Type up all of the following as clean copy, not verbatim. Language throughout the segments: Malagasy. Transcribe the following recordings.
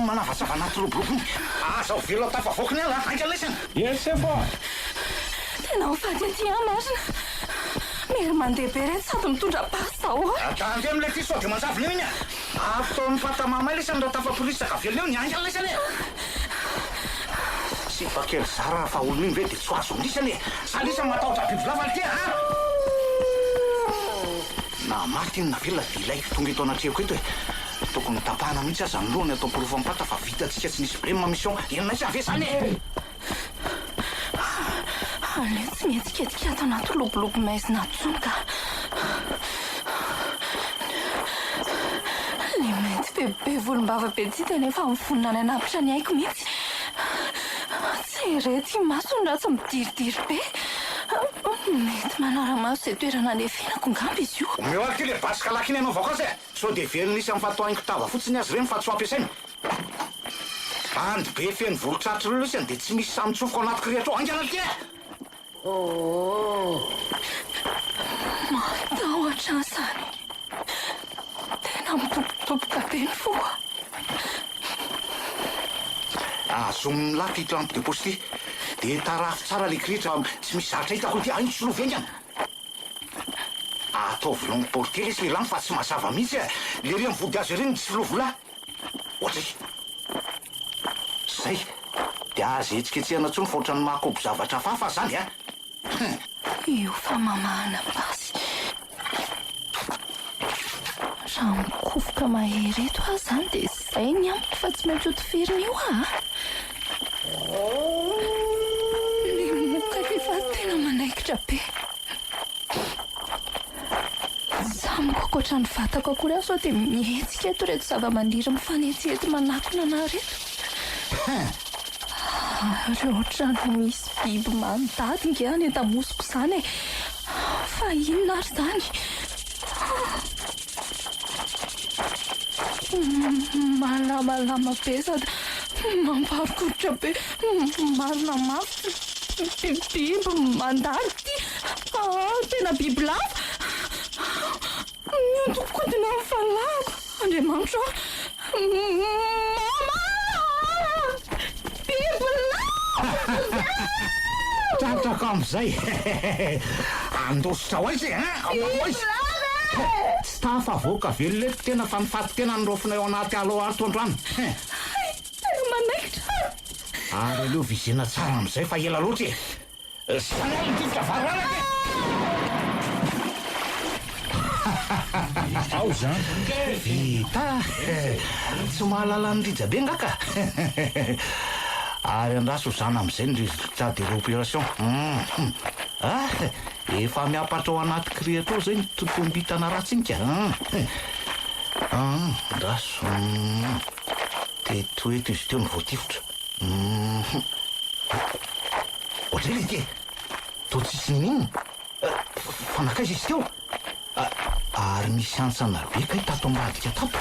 no manavasava anaty roborobony aza ho velo tafavoaka ny ala ankalesana esefa tena ho fady aty marina mery mandeha be rety sady mitondra basy zao atandy am'le ty sao de manjavona eo iny afto amin'ny fatamama lesany raha tafapolisaka velona eo ny ankalesany sy bakely zara fa olona iny ve de tsy azo lisany sa lisany matahotra bibilavaly ty na maty iny na velona de ilay tonga eto anatrehako eto tokony tapahana mihitsy aza nylohany atao porofam-pata fa vitatsika tsy nisy brema mission enona tsy ave zany ale tsy mihetsiketsika ato anaty lobolobo maizina tsony ka le mety bebe volombava be tsy tena efa mifonina ny anapitra ny haiko mihitsy tsy rety masony raha tsy midiridiry be mety manara-maso zay toerana nefinako ngamby izy io omeo aty le basika lakiny anao vaoka azy sao de velona isy amin'ny fatohaniko tava fotsiny azy reny fa tsy ho ampiasainy andy be feny volotratra reo isany de tsy misy samytsofoko anaty kriatro angana ty matahotra zany tena mitobotoboka be ny foa azo milaty ito lampe de poste de tarafy tsara le kritra tsy misy zatra hitako ty ainy solovengana ataovy longue portée lesy le lamy fa tsy mazava mihitsy le reny vody azy reny tsy filovola ohatry zay de azy etsiketsehana tsony fa ohatrany mahakobo zavatra fafa zany io fa mamahana basy raha mikofoka mahery eto aho zany de zay ny amiko fa tsy maintsy hotifiriny io le mokaka efa tena manaikitra be zamiko akoatra ny vatako akory aho sao de mihetsika eto reto zava-maniry mifanetsihety manakona ana reto reo ohatrany misy biby mandady ngeany entamosiko zany fa inona ary zany malamalama be sady mamparikoditra be marina mafy biby mandady ty tena biby lava miotoko tena mifanako andriamanitra tratraka am'izay andositra ho aizy aoizy tsy tafa voaka velolety tena fa mifaty tena nyrofina eo anaty aloarto androany tena manaikitra ary aleo vizena tsara am'izay fa ela loatra zany alytivitra vararaka ao zany vita tsy mahalala ny rijabe ngaka ary andraso zany am'izay ny résultat de l'opération efa miapatra ao anaty kriatro zay ny totombitana ratsinika andraso de toeto izy teo ny voatifotra ohatray le ty to tsisy nininy fanakaiza izy teo ary misy antsana be ka tato ambadika tato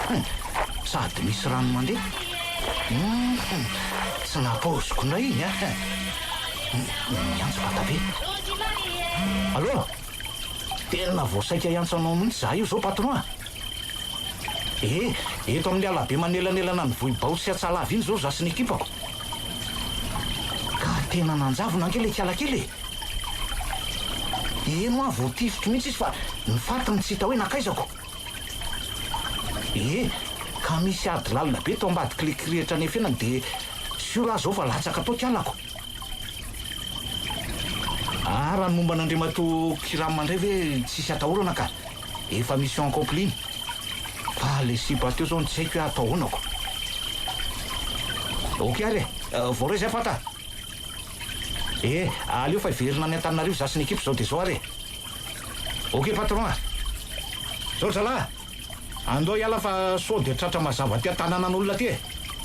sady misy rano mandeha tsy napoziko na iny miantso batabe allo tena voasaika iantsanao mihitsy za io zao patron eto amin'ny alabe manelanelana ny vohibao sy atsalavy iny zao za sy ny ekipako ka tena nanjavona ankely kialakely eno a voatifitro mihitsy izy fa nifatiny tsy hita hoe nakaizako ka misy ady lalina be to ambadiky le kirihitra ny efenany de sura zao fa latsaka atao kialako raha ny momba n'andriamato kiramy mandray ve tsisy atahorana ka efa mission accompli fa le siba teo zao ny tsy haiko hoe atahonako ok ary voaray zay fata aleo fa iverina ny Antananarivo za sy ny ekipo zao de zao ary ok patron zao zala andao iala fa sao de tratra mazava ty an-tanànan'olona ty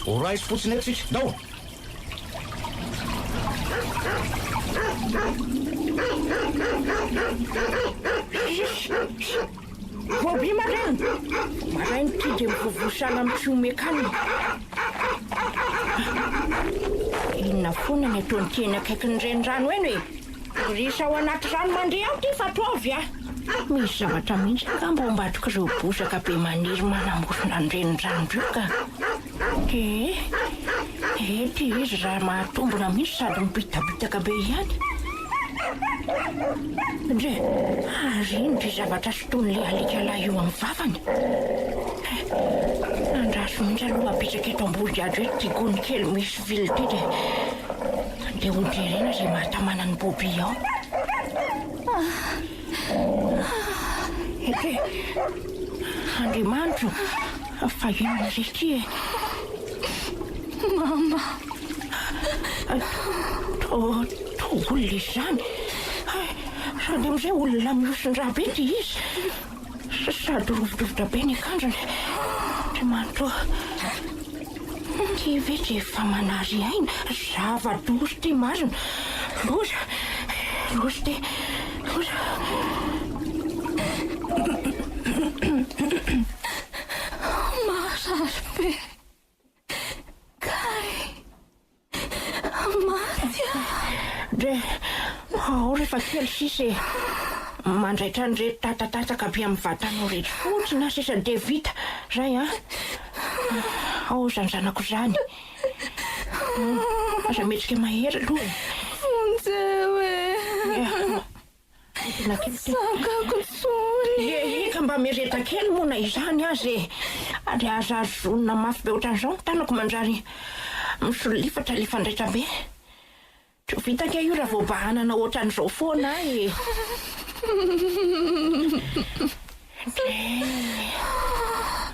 ora isy fotsiny eto tsika ndao Vobi marainy ty de mivovosana amitsomekany inona foana ny ataony teny akaiky ny renirano eny hoe risa ao anaty rano mandeha ao ty fa taovy misy zavatra mihitsy ka mba ombatriko reo bosaka be maniry manamorona ny renirano reo ka Ty izy raha mahatombona mihitsy sady mibitabitaka be ihany. Dre, ary ino ty zavatra soton'le alika lahy io amin'ny vavany. Andraso mihitsy aloha apetraka eto ambody ady hoe ty gony kely misy vily ty dia hojerena izay mahatamana ny boby ao. Andriamanitro, fa inona re ty e? Mama. To olona izany. Sady amin'izay olona miosin-draha be ty izy. Sady rovidrovitra be ny akanjony. Andriamanitro, ty ve tsy efa manazy aina? Zava-dozy ty marina. Loza ty. Marary be. Kay. Matya. Dre, rehefa kely sisy mandraitra an'ireto tatatataka be amin'ny vatanao rehetra fotsiny sisa dia vita zay ao zany zanako zany. Aza metsika mahery aloha. Fonjeo e. Sakako tsony. Eka mba mireta kely mona izany azy ary azazonina mafy be ohatran'izao tanako manjary misolifatra lifandraitra be. Tsy vitaka io raha voabahanana ohatran'izao foana e.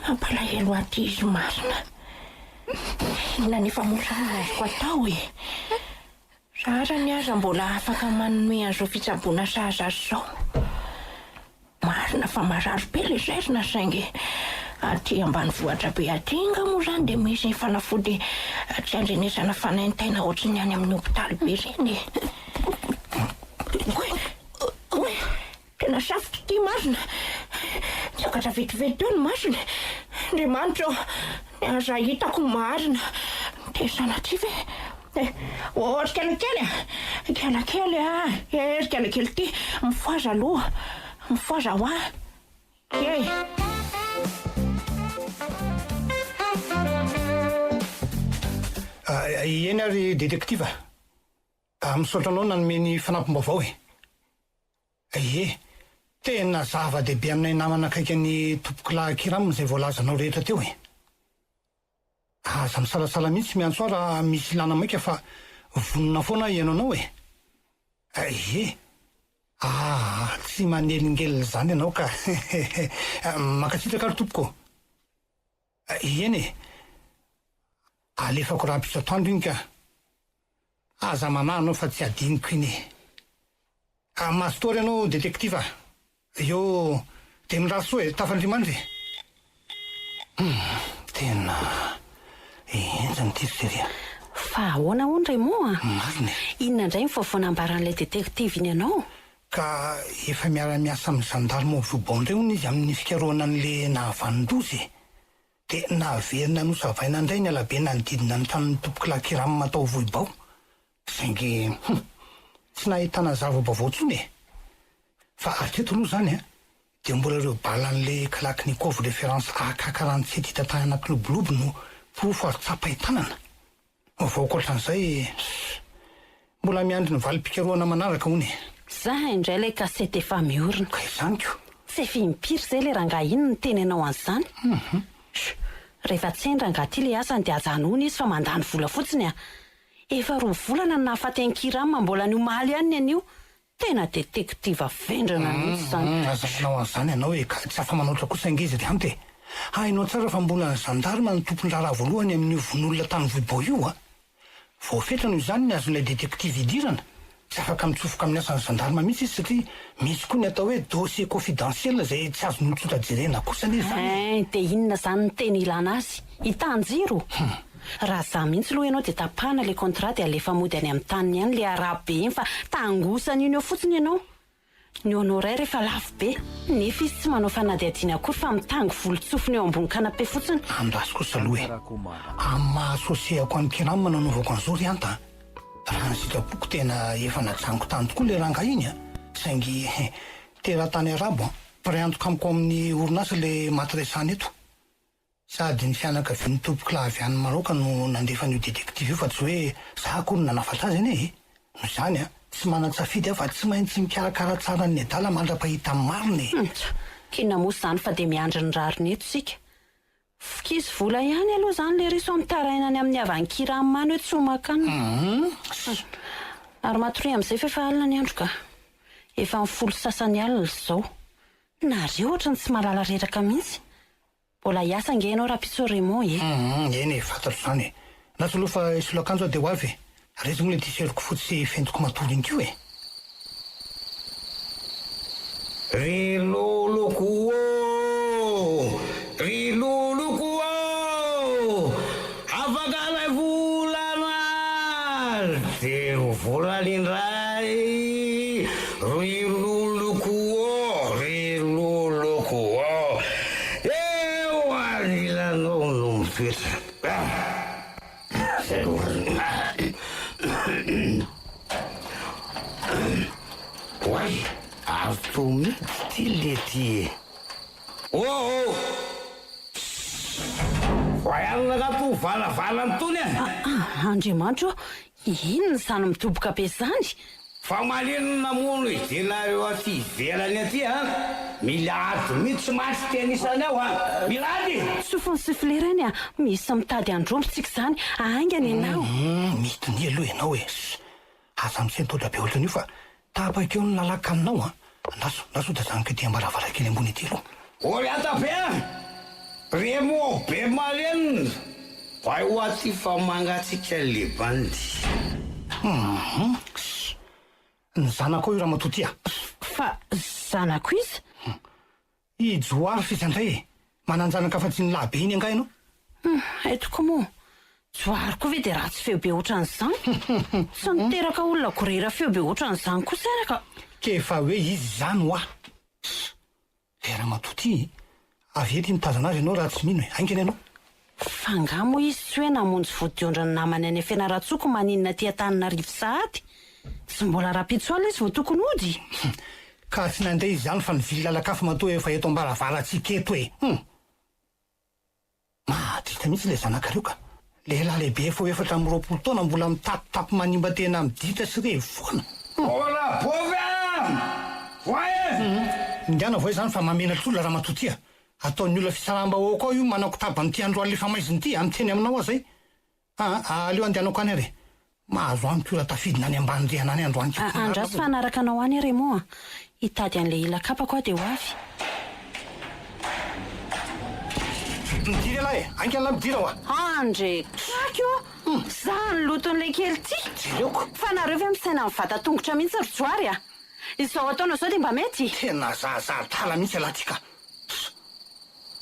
Mampalahelo aty izy marina. Inona nefa mosana azoko atao e. Sarany aza mbola afaka manome an'izao fitsaboana sahaza azy zao. Marina fa marary be le zairina saingy aty ambanivohitra be aty nga moa zany dia misy fanafody tsy andrenesana fanaintaina ohatry ny any amin'ny hopitaly be reny. Tena safotra ty marina. Sakatra vetivety teo ny masina. Andriamanitro, ny aza hitako marina. Tesana ty ve? Ohatrikala kely. Erikala kely ty. Mifoaza aloha. Mifoaza ho ahy. Eny ary detektiva. Misaotra anao nanome ny fanampim-baovao e. Tena zava-dehibe aminay namana akaiky ny tompoko lahy Kiramina izay voalazanao rehetra teo e. Aza misalasala mihitsy miantso aho raha misy ilana maika fa vonona foana ianao anao e. Tsy manelingelina zany ianao ka. Makatsitraka ary tompoko. Eny e. Alefako raha mpisatoandro iny ka. Aza mananao fa tsy adiniko iny e. Mastory ianao detektiva. Io dia mirasoa e, tafandrimandry. Tena enjany ty seria. Fa ahoana ondray moa? Marina. Inona indray mifaofanambaran'ilay detektiva iny ianao? Ka efa miara-miasa amin'ny zandarma vobondray hono izy amin'ny fikaroana an'le nahavanin-dozy. Dia nahaverina nosavaina indray ny alabe nanodidina ny tranon'ny tompoko lahy Kiramina atao vohibao. Saingy tsy nahitana zava-baovao tsony e. Fa atreto aloha zany dia mbola ireo balan'le Kalaknikov référence AK47 hita tany anaty lobolobo no profo ary tsapa hitanana. Voakoatran'izay mbola miandry ny valim-pikaroana manaraka hony. Zah indray ilay kasety efa miorina. Ka izanyko. Tsy fimpiry izay ilay rangahy iny ny tenenao an'izany. Rehefa tsendra angaty ilay asany dia ajanona izy fa mandany vola fotsiny Efa 2 volana no nahafaty an'i Kiramina mbola niomaly ihany an'io. Tena detektiva vendrana mihitsy zany. Azanao an'izany ianao e, ka tsy afa manoatra kosa angizy ry amte. Hainao tsara fa mbola ny zandarma ny tompon-draharaha voalohany amin'io von'olona tany vohibao io Voafetrano izany ny azon'ilay detektiva idirana. Tsy afaka mitsofoka amin'ny asan'ny zandarma mihitsy izy satria misy koa ny atao hoe dossier confidentiel izay tsy azon'olo tsotra jerena kosa anie zany. Dia inona zany ny teny ilana azy? Hitanjiro. Raha za mihitsy aloha ianao dia tapahana ilay contrat dia alefa mody any amin'ny taniny ihany ilay arabe iny fa tangosany iny eo fotsiny ianao. Ny honoraire rehefa lafo be nefa izy tsy manao fanadihadiana akory fa mitango volontsofiny eo ambony kanape fotsiny. Andraso kosa aloha amin'ny maha-asosiako an'ny Kiramina nanaovako an'izao ry anta. Raha ny sitrapoko tena efa natrango tany tokoa ilay rangahy iny saingy teraha tany arabo mpiray antoka amiko amin'ny orinasa ilay matresany eto. sady ny fianakavian'ny tompoko lavy any maroka no nandefa n'io detektiva io fa tsy hoe za akory nanafatra azy eny e no zany a tsy manan-tsafidy aho fa tsy maintsy mikarakara tsara ny adala mandra-pahita mariny kina moa zany fa de miandry ny rariny eto sika fikisy vola ihany aloha zany le riso amitarainany amin'ny avankirany hoe tsy homakanina ary matory amin'izay fefa alina ny andro ka efa mifolo sasany alina zao nareo ohatra ny tsy mahalala reraka mihitsy mbola hiasa nge ianao raha-pitso Raymond eny e fantatro zany e natso aloha fa isoloakanjo de ho avy e rezy moa le tiseriko fotsy fentiko matory inkio e ry loloko ry loloko afaka lay volana de ho volana indray ry loloko eo anilanao no mipetra oay avy mihitsy ty le ty voayanona kato valavalany tony Andriamanitra inona zany mitoboka be zany fa malinona mono idenareo aty ivelany aty milady mihitsy matsy tenisany ao milady sofony siflerany misy mitady andrombontsika zany aingany ianao mitiny aloha ianao e aza misentoda be ohatrany io fa tapakeo ny lalaka aminao naso da zany kety ambaravarakely ambony ity aloha ory ata be Raymond be malenina vai ho aty fa mangatsika le bandy ny zanako io raha matoty fa zanako izy ijoary fisandray e mananjanaka fa tsy ny labe iny angah ianao etoko moa joariko ve de raha tsy feo be ohatran'izany tsy niteraka olona gorera feo be ohatran'izany kosa araka kefa hoe izy zany ho vera matoty avy ety mitazana azy ianao raha tsy mino e aingany ianao fa nga moa izy tsy hoe namonjy vodiondrany namany any fianaratsoko maninona ty atanina rivo sahady tsy mbola raha-pitsoala izy vo tokony ody ka tsy nandeha izy zany fa nivily lalakafa matoa efa eto ambaravaratsika eto e madita mihitsy le zanakareo ka lehilahy lehibe fo efatra amin'ny 20 taona mbola mitapitapo manimba tena midita sy revoana ola bovy voaye indiana voay zany fa mamenatra olona raha matotia ataon'ny olona fisaramba-hoako ao io manako tabanyity androany le famaiziny ty amiteny aminao a zay aleo andehanako any ary mahazo amiko ora tafidina any ambandriana any androany andrasy fa anaraka anao any Raymond hitady an'le ilakapako aho de ho avy midiry alahy e anky an'la midira hoa andre kakio zany loton'le kely ty jireoko fa nareo ve misaina mivata tongotra mihitsy ry joary izao ataonao zao de mba mety tena zazatala mihitsy alatyka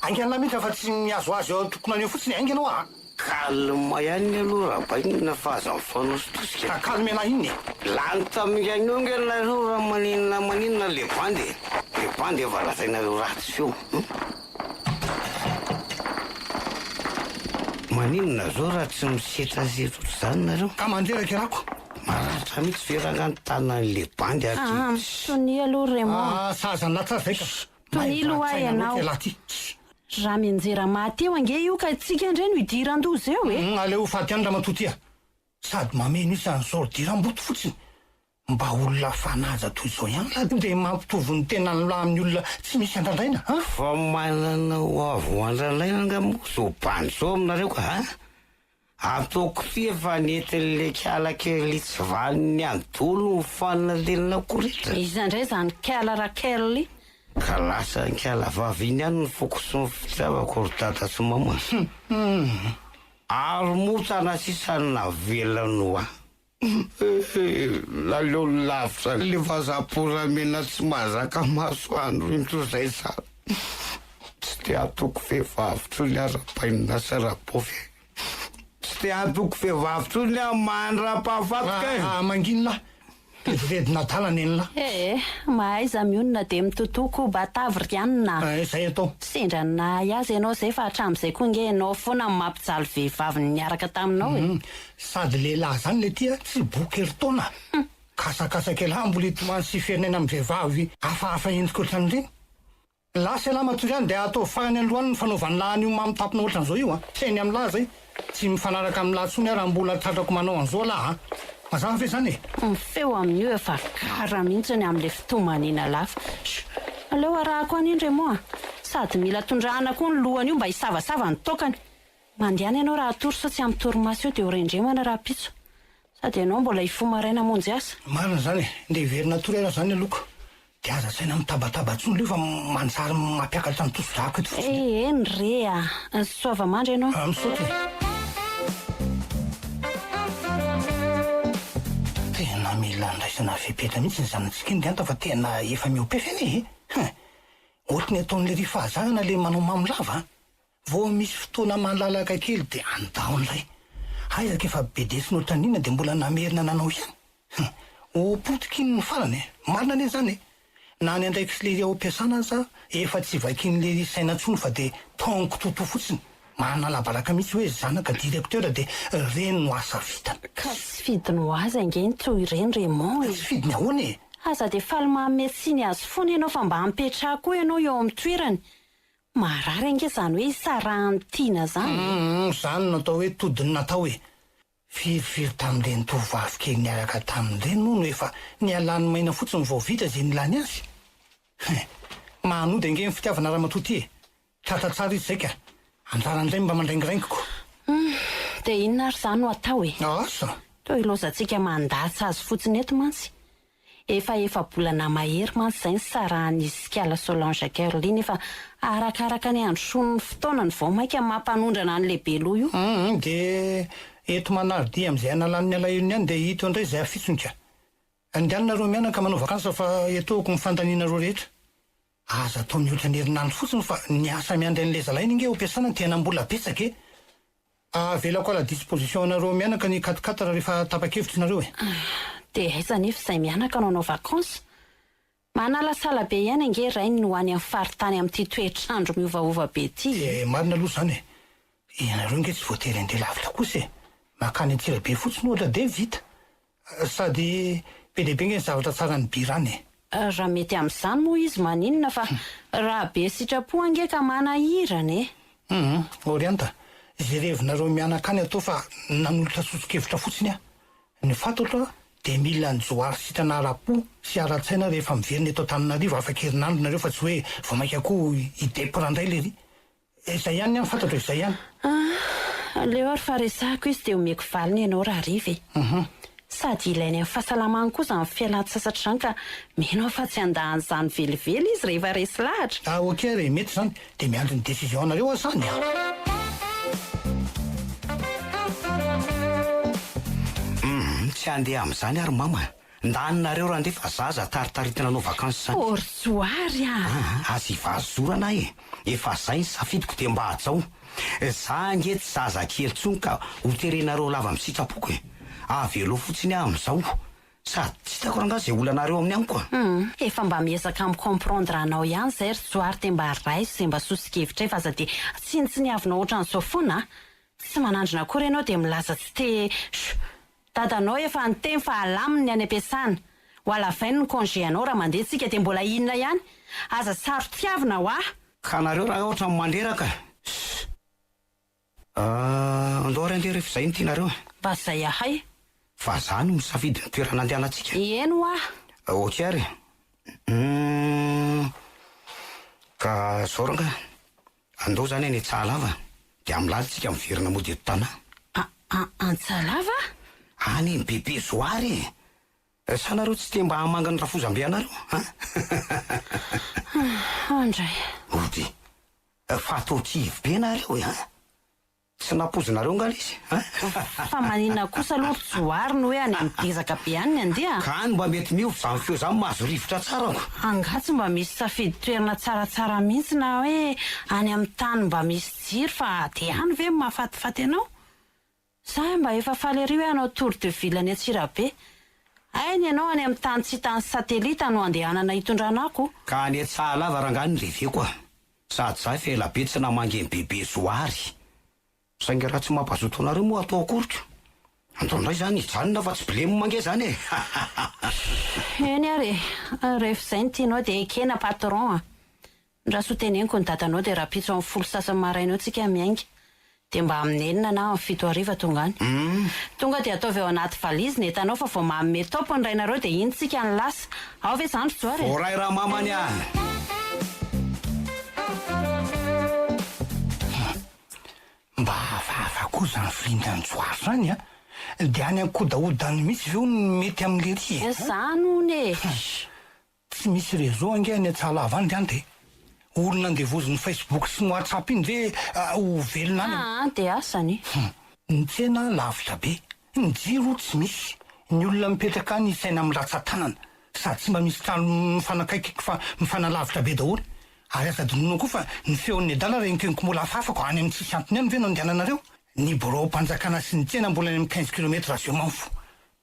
angy an'la mihitsy fa tsy miazo azy eo tokony aneo fotsiny aingy anao kalma ihany aloha raha bainina fa aza mifaonao sitosika takalmy anahy inny lany tamin'anio ngenareo raha maninona le bandy efa lazainareo ratsy feo maninona zao raha tsy misetrasetro zany nareo ka mandreraky rako maratra mihitsy verangany tanan'le bandy tony aloha Raymond sazany latsara zay ka tony loha ianao laty raha mianjera maty eo ange io ka tsika indray no idiran-doza eo aleo faty any raha matotia sady mameno izy an'izao diram-boto fotsiny mba olona fanaja toy izao ihany la de mampitovy ny tena la amin'ny olona tsy misy andrandraina fa manana ho avo andrandraina nga moa zao bandy zao aminareo ka ataoko ty efa netin'le kialakely tsy valiny antolo mifanalelina koretra izy andray zany kiala rakely ka lasa nkiala vaviny any ny foko sy ny fitiavako ry dada sy mama ary moa tana sisany navelanoa laleo lavitra le vazaporamena tsy mahazaka masoandro introzay sara tsy te atoko vehivavitro ny ara-bainina sy rabovy tsy te atoko vehivavitro ny amandra-pahafatoka manginona redina dalana eny la mahay za mionona de mitotoko batavy rianina zay atao sendranina azy ianao zay fa hatram'izay koa nge ianao foana mampijaly vehivavy niaraka taminao sady lehilahy zany le tia tsy boky ery-taona kasakasakely mbola etomany sy firenena amin'ny vehivavy hafahafa endrika ohatran'ireny lasa lahy matory any dia atao fahany androany ny fanaovany lahany io mamitapina ohatran'izao io a sainy amin'ny lahy zay tsy mifanaraka amin'ny lahy tsony raha mbola tratrako manao an'izao lahy mazava fe zany ny feo amin'io efa gara mihitsy ny amin'ilay fitomanina lafa aleo arahako any indray moa sady mila tondrahana koa ny lohany io mba hisavasava ny tokany mandehana ianao raha atory sa tsy amin'ny torimaso eo dia horendremana raha pitso sady ianao mbola hifomaraina monjy asa marina zany nde hiverina tory ara zany aloko dia aza saina mitabatabaatsony leo fa manjary mampiakatra ny toso-drako eto fotsiny eny re a soava-mandry ianao misaoty tena mila ndraisana fepetra mihitsy ny zanantsika iny de anta fa tena efa miopefany ohatry ny ataon'le ry fahazahana le manao mamilava vao misy fotoana malalaka kely dia andaon'izay aizaka efa be desiny ohatran'inona dia mbola namerina nanao ihany opotikiny ny farany marina ane zany na ny andraiky sy le ry ao am-piasana aza efa tsy vakin'le ry sainantsony fa dia tongo toto fotsiny manalabaraka mihitsy hoe zanaka directeur dia reny no asa vitana ka tsy fidiny ho aza ingeny toy ireny Raymond tsy fidiny ahoana e aza dia faly mahametsiny azy foana ianao fa mba hampetraha koa ianao eo amin'ny toerany marary ange zany hoe isarahany tiana zany zany natao hoe todiny natao hoe firifiry tamin'ireny tovavy kely niaraka tamin'ireny moa no efa nialany maina fotsiny vao vita zay nilany azy mahanody ange ny fitiavana ramatoty e tratatsara izy zay ka anjaran'izay mba mandraingiraingiko dia inona ary zany no atao e asa to ilozantsika mandatsa azy fotsiny eto mantsy efa bolana mahery mantsy zay ny sarahan'izy Kala Solange Caroline efa arakaraka ny androsony ny fotoanany vao maika mampanondrana ny lehibe loha io dia eto manaridi amin'izay analan'ny alahirony ihany dia hito indray izay afitsony ka andehananareo mianaka manao vakansa fa etaoko mifantanianareo rehetra aza atao mihoatra ny herinandro fotsiny fa ny asa miandry an'ilay zalainy inge ho ampiasana tena mbola betsaka e avelako ala disposition anareo mianaka ny katikatara rehefa tapa-kevitry nareo e dia aiza nefa izay mianaka nanao vakansa manalasala be ihany ange rainy no any amin'ny faritany amin'ity toetrandro miovaova be ty marina aloha zany e ianareo inge tsy voatery andeha lavitra kosa e makany antsira be fotsiny ohatra dia vita sady be lehibe nge ny zavatra tsara ny birany raha mety amin'izany moa izy maninona fa raha be sitrapo ange ka manahirana e orianta zay revinareo mianaka any atao fa nanolotra soso-kevitra fotsiny ny fatotra dia mila ny joary sitrana ara-po sy ara-tsaina rehefa miverina eto Antananarivo afaka herinandro nareo fa tsy hoe vao maika koa idepirandray le ry izay ihany any fantatra izay ihany leo ary faresahako izy dia omeko valiny ianao raha riva e sady ilainy amin'ny fahasalamany koa zany fialan-tsasatra zany ka menao fa tsy andahan'izany velively izy rehefa resy lahatra ok re mety zany dia miandry ny décision anareo azany tsy andeha amin'izany ary mama ndanonareo raha ndefa zaza taritaritina anao vakansy zany orsoary azy ivazorana e efa zay ny safidiko dia mba hajao za nge tsy zaza kely tsony ka hoterenareo lava misitrapoko e avelo fotsiny amin'izao sady tsy hitako ranga zay olanareo amin'ny any koa efa mba miezaka micomprendre anao ihany zay ry soary dia mba raiso zay mba sosikevitra fa aza dia tsy ny avinao ohatran'izao foana tsy manandrina kory ianao dia milaza tsy te dadanao efa nyteny fa alaminy any am-piasana ho alavainy ny congé anao raha mandeha tsika dia mbola inona ihany aza saro tiavina ho ka nareo raha ohatra mandreraka andao andeha rehefa izay ny tianareo mba zay ahay fa za no misafidy ny toerana andehanantsika eno ok ary ka zao ranga andao zany any Antsahalava dia am'lalitsika miverina mody eto tana Antsahalava any ny bebe zoary sa nareo tsy te mba hamanga ny rafozam-be anareo andray ody fa atao tivy be nareo tsy napozinareo ngal izy fa maninona kosa aloha joary no hoe any amidezaka be any ny andeha ka any mba mety miova zany feo zany mahazo rivotra tsarako angatsy mba misy safidy toerana tsaratsara mihitsy na hoe any amin'ny tany mba misy jiry fa dia any ve mahafatifaty anao za mba efa faly ary hoe anao tour de ville any Antsirabe ainy ianao any amin'ny tany tsy hitany satelita no andehanana hitondranako ka any Antsahalava rangany leveko sady za efa elabe tsy namangy ny bebe zoary sainga raha tsy mampazoto anareo moa atao akoriko antaondray zany hijanona fa tsy bilemo mange zany eny ary rehefa izay ny tianao dia ekena patron raha soteneniko ny dadanao dia raha pitso amin'ny folo sasany maraina eo tsika miainga dia mba amin'ny 9 na amin'ny 7 hariva tonga any tonga dia ataovy eo anaty valizy ny entanao fa vao manome topo ny rainareo dia iny tsika ny lasa ao ve zany fijoary oray raha mamany a mba avaava koa zany firindrany joary zany a dia any ankodaodany mihitsy veo mety amin'le ry zany ony tsy misy réseau angeny atsalava any zany de olona andevoziny Facebook sy ny WhatsApp iny ve ho velona any dia asany ny tsena lavitra be ny jiro tsy misy ny olona mipetraka any isaina amin'ny ratsan-tanana sady tsy mba misy trano mifanakaiky fa mifanalavitra be daholo ary asadinono koa fa ny feon'ny adala renkeniko mbola afafako any amin'ny tsisy antony any ve no andehananareo ny borao mpanjakana sy ny tsena mbola any amin'ny 15 kilometra zio manfo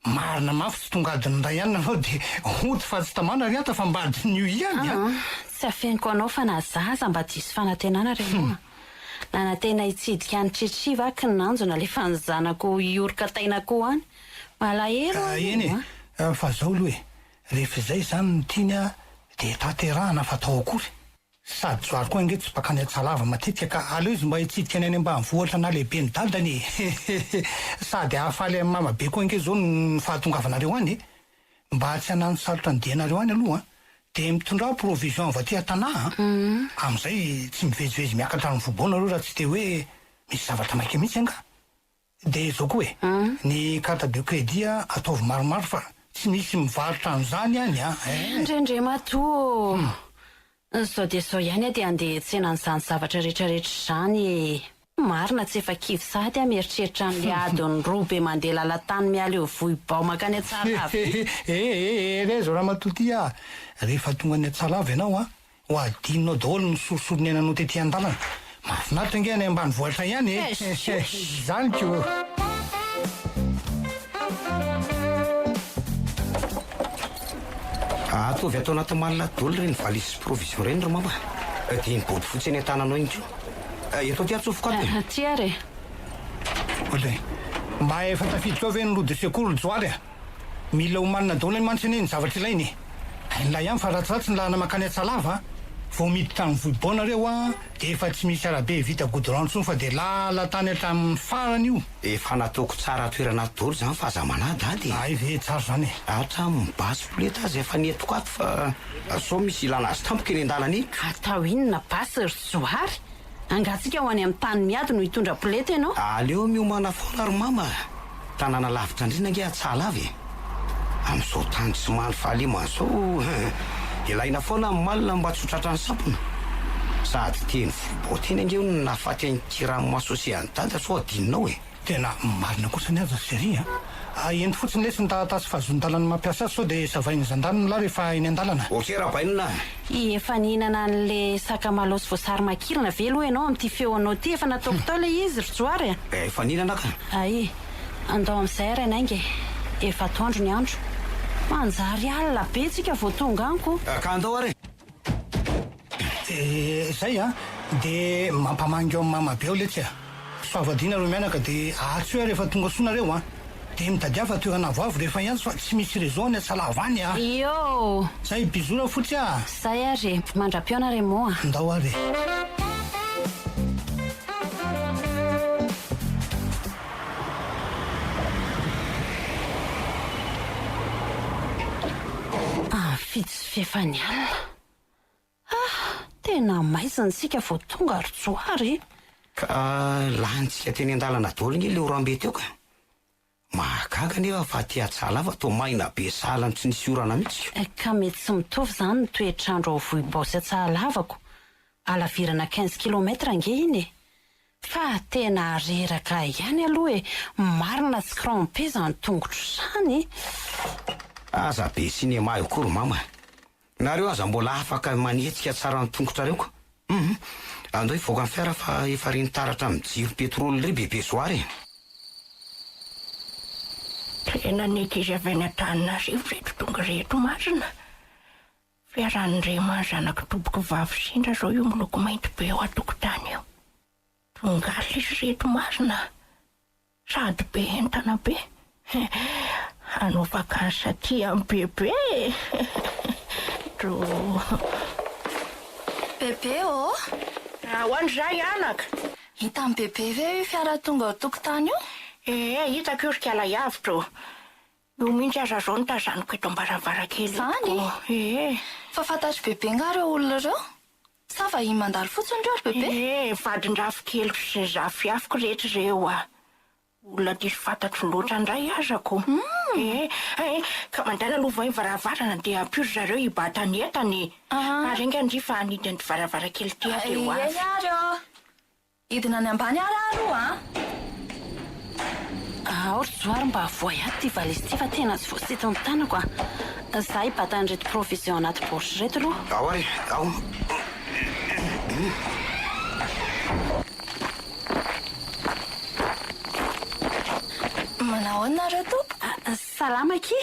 marina mafy tsy tonga adiny ray ihany nanao dia hody fa tsy tamana ry ata fa mba adin'io ihany tsy afeniko anao fa nazaza mba disy fanantenana reo nanantena hitsidika any tritriva aky ny nanjona lefa ny zanako ioroka tainako any malahelo eny fa zao aloha rehefa izay zany ny tiany a dia tanterahana fa atao akory sady joary koa inge tsy bakany atsalava matetika ka aleo izy mba hitsidika any any ambanivohitra na lehibe ny dadany sady ahafaly amin'ny mamabe koa inge zao ny fahatongavanareo any mba tsy hanano sarotra ny dianareo any aloha dia mitondra provision avy aty an-tanà amin'izay tsy mivezivezy miakatra ny vobonareo raha tsy te hoe misy zavatra maika mihitsy anga dia zao koa ny carte de crédit ataovy maromaro fa tsy misy mivarotra an'izany any ndrendre mato zao dia zao ihany dia andeha tsenan'izany zavatra rehetrarehetra zany marina tsy efa kivy sady mieritreritra n'le adiny roa be mandeha lalatany miala eo vohibao makany atsalava re zao raha matoty rehefa tonga ny atsalava ianao ho adinonao daholo ny sorosorony ainanao tetỳ an-dalana mahafinaritra inge any ambany vohatra ihany zany ko atovy atao anaty malina dolo reny valisy sy provision reny ro mama dia nibody fotsy any an-tananao iny ko eto ty atsofoko aty ty ary olay mba efa tafiditra ao ve ny lody secours joary mila homanina daholo ny mantsy eny ny zavatra ilainy nylay ihany fa ratsiratsy ny lahana makany atsalava vao miditra ny vohibonareo dia efa tsy misy arabe vita goudron ntsony fa dia lalatany hatramin'ny farany io efa nataoko tsara toerana dolo zany fa aza manady ady ay ve tsara zany atra mibasy pleta azy efa netoko ato fa sao misy ilana azy tampoka eny an-dalana iny atao inona basy ry joary angatsika ho any amin'ny tany miady no hitondra pleta ianao aleo miomana foana ry mama tanàna lavitra indrina nge atsalavy amin'izao tany tsy maly fahalemana zao ilaina foana amin'ny malina mba tsotratra ny sampona sady teny fobo teny angeo ny nafaty anykirano asosiany dada so adininao tena marina kosa ny aza sery eny fotsiny lesy ny tahatasy fahazon-dalana mampiasa azy sao dia savainy zan-daniny la rehefa eny an-dalana ok raha bainina efa nihinana an'le sakamalosy voasary makirana ve aloha ianao amin'ity feoanao ty efa nataoko tao le izy ry joary efa nihinana ka ay andao amin'izay rainainge efa atoandro ny andro manjary alina be tsika vao tonga aniko ka andao ary zay dia mampamangy eo amin'ny mamabe ao letsy soavadiana ro mianaka dia atsy hoe rehefa tonga soanareo dia mitadiafa toerana avoavo rehefa ihany fa tsy misy réseau ny atsalava any io zay bizora fotsy zay ary mandra-piona remo ndao ary fidy sy fefany alina tena maizany sika vao tonga ry joary ka lanitsika teny an-dalana dolo iny le orambe teo ka mahagaga nefa fa ty atsalava to maina be salany tsy nisy orana mihitsy ka mety tsy mitovy zany ny toetrandro ao vohibao sy atsahalavako alavirana 15 kilometra nge iny fa tena reraka ihany aloha marina tsy crampe zany tongotro zany aza be sinema io kory mama nareo aza mbola afaka manetsika tsara ny tongotra reo ko andao ivoaka ny fiara fa efa reny taratra amin'ny jiro petrôly ry bebe soary tena nikizy avy any an-tananarivo reto tonga reto marina fiaran'irema zanaka toboka vavy sindra zao io miloko mainty be eo atokotany eo tongaly izy reto marina sady be entana be hanao vakansy aty amin'ny bebe ro bebe ô ho an'izay anaka hitan'ny bebe ve fiara tonga ao tokotany io hitako io ry kiala iavitra io mihitsy aza zao nitazaniko eto am-baravarakely Zany? Fa fantatry bebe nga reo olona reo sa va iny mandalo fotsiny reo ry bebe vadin-drafo kely sy zafiafiko rehetra reo olona diso fantatro loatra ndray azako ka mandana aloha vai varavarana dia ampiory zareo hibatany entany ary inga andrifa anidy anty varavarakely ty reo avy eny ary ô idina any ambany ary aloha Orzoary mba voayaty ty valizy ty fa tena tsy voasito ny tanako za hibatany reto provision anaty borsa reto aloha ao ary ao manao anareo tompo salama ky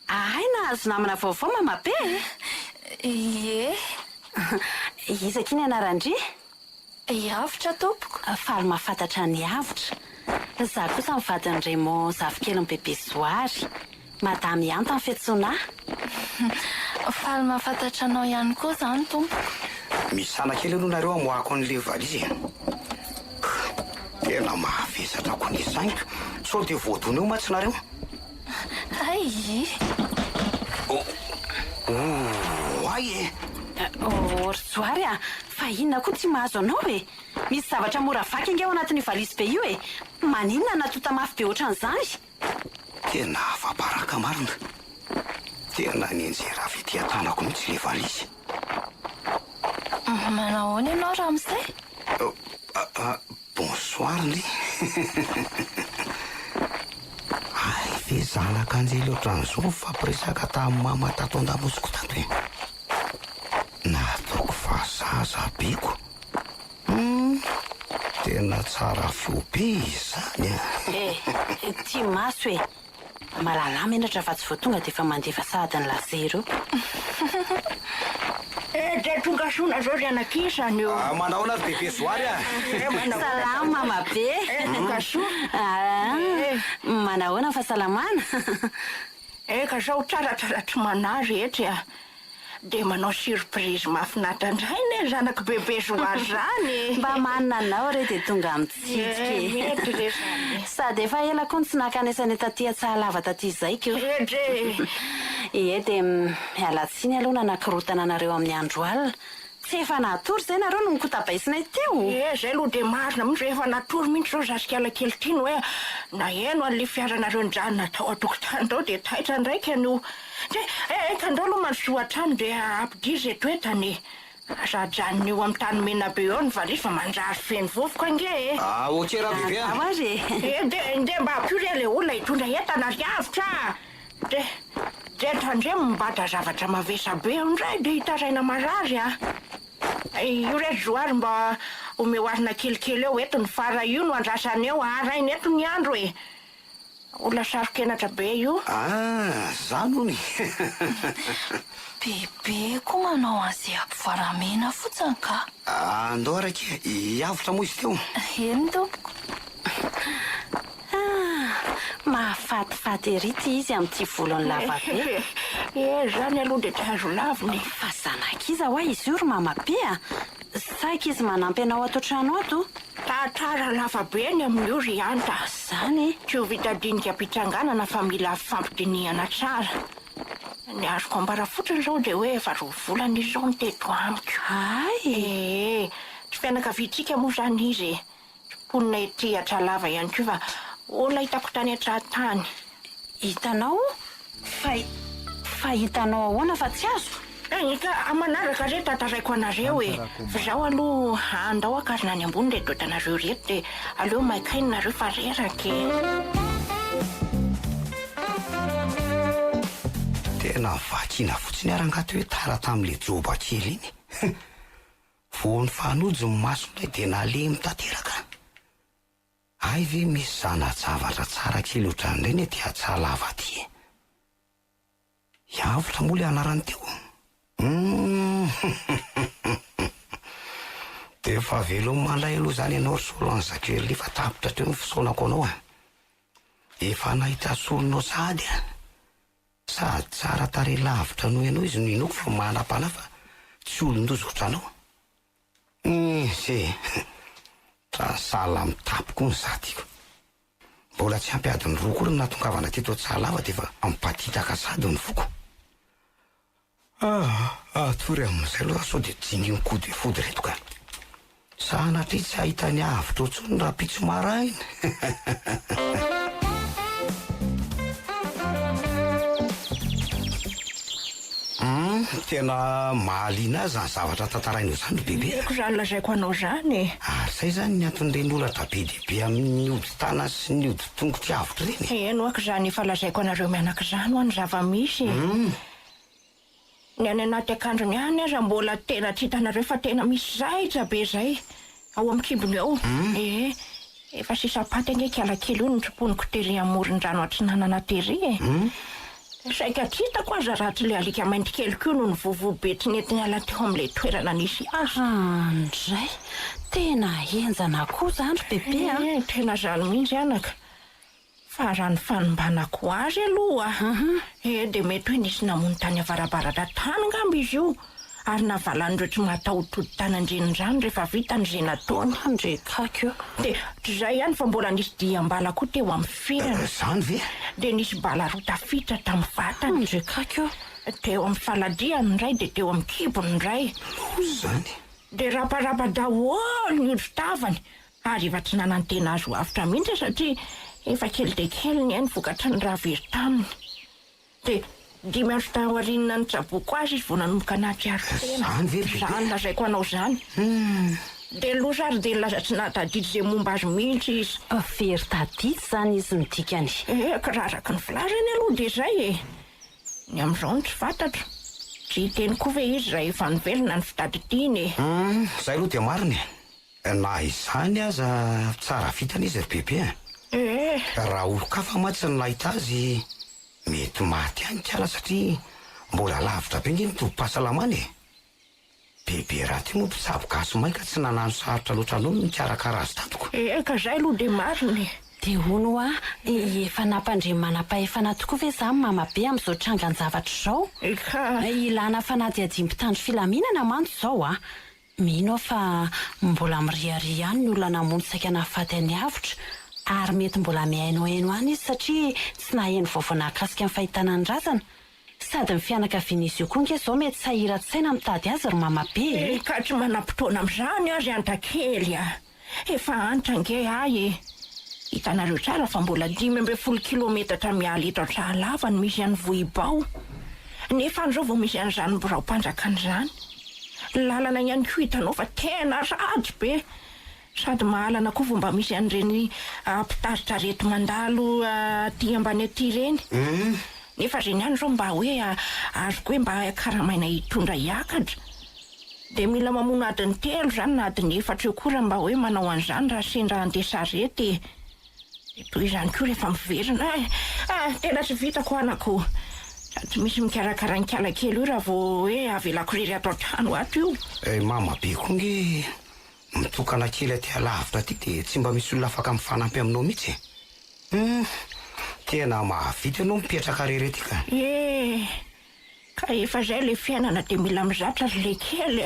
ay nahazo namana vaovao mamabe ie iza kiny anarandry iavitra tompoko faly mahafantatra ny avitra za kosa mivadiny remo zavikely ny bebe Zoary madamy anta ny fetsonahy faly mahafantatra anao ihany koa zany tompoko misy sanakely aloha nareo amoako an'le valizy tena mahavesatra ko ny sainiko sao dia voadona eo matsinareo ay ay Orzoary fa inona koa tsy mahazo anao misy zavatra mora vaky angeo anatin'ny valizy be io maninona natota mafy be ohatran'izany tena afaparaka marina tena nienjera avy ty atanako mihitsy le valizy manao any ianao raha amin'izay bonsoir le ay ve zanaka anjely ohatran'izao fampiresaka tamin'ny mama tato an-damosiko tato hoe nataoko fahazaza beko tena tsara fiobe izany ty maso malalama menatra fa tsy voatonga dia efa mandefa sahady ny lazero dia tonga sona zao ry anakisany io manao anazy bebe Zoary salama mamabe tonga soa manahoana fa salamana ka zao tsaratsaratra manay rehetra dia manao surprise mahafinaritra indray ne zanako bebe Zoary zany mba manina anao re dia tonga mety re mitsidika zany sady efa ela koa ny tsy nakanesany taty atsahalava taty zaiko dia mialatsiny aloha nanakirotana anareo amin'ny andro alina tsy efa natory zay nareo no mikotabaisina teo zay aloha dia marina mihitsy efa natory mihitsy zao zasikala kely tiny hoe naheno an'le fiaranareo nyjanona tao atokotany tao dia taitra ndraiky anio ka andao aloha mansoatrano dia ampidiry reto entany azajanon'io amin'ny tany mena be eo ny valizy fa manjary feny vovoka ange ok raha bebe ary dia mba ampiory le olona hitondra entana ry avitra dia tandre mibata zavatra mavesa be indray dia hitaraina marary io reto Zoary mba omeo arina kelikely eo eto ny fara io no andrasany eo arainy eto ny andro olona sarokenatra be io zany ony bebe koa manao azy ampivaramena fotsiny ka andao arake iavitra moa izy teo eny tompoko mahafatifaty ery ty izy amin'ity volony lava be zany aloha dia tsy azo laviny fa zanakiza hoa izy io ry mamabe saika izy manampy anao ato trano ato tsara lava be ny amin'io ry anta zany tsy ho vitadinika am-pitsanganana fa mila fampidinihana tsara ny azoko ambara fotsiny zao dia hoe efa roa volana izy zao niteto amiko ay tsy fianakaviantsika moa zany izy ponina ety atsalava ihany ko fa olona hitako tany atratany hitanao fa hitanao ahoana fa tsy azo ka amanaraka reto tataraiko anareo fa zaho aloha andao akarina any ambony reto otanareo reto dia aleo maikainareo fa reraka tena vakina fotsiny arangaty hoe tara tamin'le joba kely iny voany fanojo ny masonay dia nalemy tanteraka ay ve misy zanajavatra tsara kely ohatran'ireny dia atsalava ty iavitra moa le anarany teo dia efa velony malay aloha zany ianao ry Solange Zakery fa tapitra teo ny fisaonako anao efa nahita solonao sady sady tsara tare lavitra no ianao izy no inoko fa manam-pana fa tsy olon-dozotra anao Ze sala mitapoko ny zatiko. Mbola tsy ampy adiny roa koa natongavana teto Antsahalava de fa ampatitaka sady ny foko. Tory amin'izay aloha sao de jingy mikody fody reto ka. Sanatry tsy ahita ny avitra oatsony raha pitso maraina. Tena mahaliana azy zany zavatra tantarainao zany bebe. Eko zany lazaiko anao zany. Zay zany ny anton'ireny olona be dehibe amin'ny hodi-tana sy ny hodi-tongotra avitra reny. Eno ako zany efa lazaiko anareo mianaka zany ho any zava-misy. Ny any anaty akanjony any aza mbola tena tsy hitanareo fa tena misy zaitra be zay ao amin'ny kibony ao. Efa sisa paty ange kialakely io notroponiko tery amoron-drano atsinanana tery saika tsy hitako aza raha tsy le alika mainty kely koa no ny vovobe tsy nety niala teo amin'ilay toerana nisy azy. Andray tena enjana koa zany bebe tena zany mihitsy anaka fa raha ny fanombanako azy aloha de mety hoe nisy namony tany avarabaratra tany ngamby izy io ary navalan'ireo tsy mataotody tany andrenin-drano rehefa vita ny ze nataony. Andrekako de zay ihany fa mbola nisy diam-bala koa teo amin'ny firana. Zany ve? De nisy bala roa tafiditra tamin'ny vatany. Andrekako teo amin'ny faladiany indray de teo amin'ny kibony indray. Zany De raparapa daholo ny hoditavany ary efa tsy nanany tena azo avitra mihitsy satria efa kely de kely ny ainy vokatra ny raha very taminy. De 5 andro taoriana ny tsaboko azy izy vao nanomboka anaty tena. Zany ve bebe? Zany lazaiko anao zany. De losary de lazatsy natadidy zay momba azy mihitsy izy. very tadidy zany izy midikany. Kiraraka ny filazany aloha de zay ny amin'izao tsy fantatra. Tsy hiteny koa ve izy raha efa nivelona ny fitadidiany. Zay aloha de mariny. Na izany aza tsara vitana izy bebe. Raha olo-kafa matsy ny nahita azy mety maty any tiala satria mbola lavitra be nge mitovy-pahasalamana bebe raha ty moa mpitsabo gasy mainka tsy nanano sarotra loatra noho ny mikarakara azy tatoko. Ka zay aloha de mariny. De hono efa nampandrimanam-pahefana tokoa ve zany mamabe amin'izao trangan-javatra zao. Ilana fanadihadiam mpitandro filaminana mantsy zao mino fa mbola miriaria ihany ny olona namono saika nahafaty any avitra ary mety mbola mihainohaino any izy satria tsy naheno vaovao nahakasika amin'ny fahitana ny razana sady ny fianakavian'izy io koa nge zao mety sahiratsisaina mitady azy ry mamabe. Ka tsy manam-potoana amin'izany azy antakely efa antitra nge ahy hitanareo tsara fa mbola 10 kilometatra miala eto Antsahalava ny misy any Vohibao nefa an'izao vao misy an'izany borao-panjakana zany. Lalana ihany koa hitanao fa tena ratsy be sady mahalana koa vao mba misy an'ireny mpitaritra reto mandalo aty ambany aty reny. Nefa zeny ihany zao mba hoe azoko hoe mba karamaina hitondra hiakatra de mila mamono adiny 3 zany na adiny 4 eo koa raha mba hoe manao an'izany raha sendra andeha sarety. Toy izany koa rehefa miverina tena tsy vitako anako sady misy mikarakara ny kiala kely io raha vao hoe avelako rery ato an-trano ato io. Mama be koa nge mitokana kely aty alavitra aty de tsy mba misy olona afaka mifanampy aminao mihitsy. Tena mahavita ianao mipetraka rery aty ka. Ka efa zay le fiainana de mila mizatra ry le kely.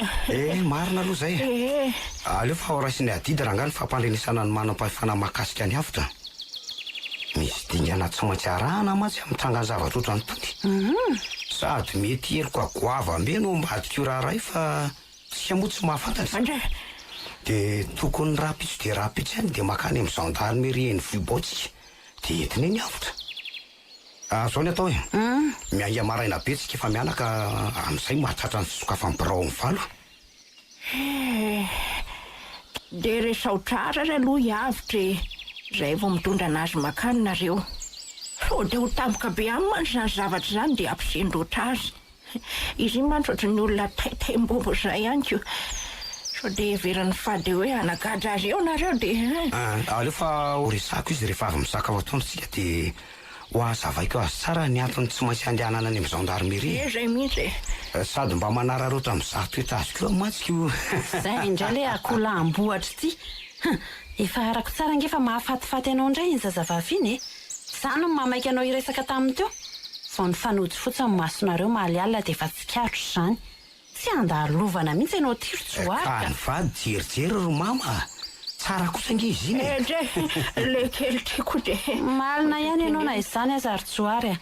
Marina aloha zay. Aleo fa oraisiny adidy raha ngany fampandrenesana ny manam-pahefana mahakasika ny avitra. Misy dingana tsy maintsy arahana mantsy amin'ny trangan-zavatra oatra nytony. Sady mety eloko agoava mbe no mbadika io raharay fa tsy moa tsy mahafantatra. De tokony rapitso de rapitso ihany de makany amin'ny gendarmerie ny Vohibao-tsika de entiny eny avitra. Zao ny atao miainga maraina be tsika efa mianaka amin'izay mahatratra ny fisokafa ny birao ny valo. De resaotra aza aloha hiavitra zay vao mitondra anazy makany nareo. Sao de ho tampoka be aminy mantsy zany zavatra zany de ampisendotra azy. Izy iny mantsy ohatry ny olona taitaim-bobo zay ihany ko. Sao de heveriny fady hoe anagadra azy eo nareo de aleo fa horesako izy rehefa avy misaka ao atoandrosika de ho azavaiko azy tsara ny antony tsy maintsy andehanana any amin'ny gendarmerie. Zay mihitsy sady mba manararoatra mizaha toetra azy koa mantsy ko. Zay indray le akolamboatra ity. Efa arako tsara nge fa mahafatifaty anao indray ny zazavavy iny zany no mamaika anao iresaka taminy teo vao ny fanody fotsiny masonareo maly alina de efa tsikatro zany tsy andalovana mihitsy ianao tirotsoary ka ny vady jerijery ro mama tsara kosa nge izy iny dre le kelitry koa de malina ihany ianao na izany aza ritsoary a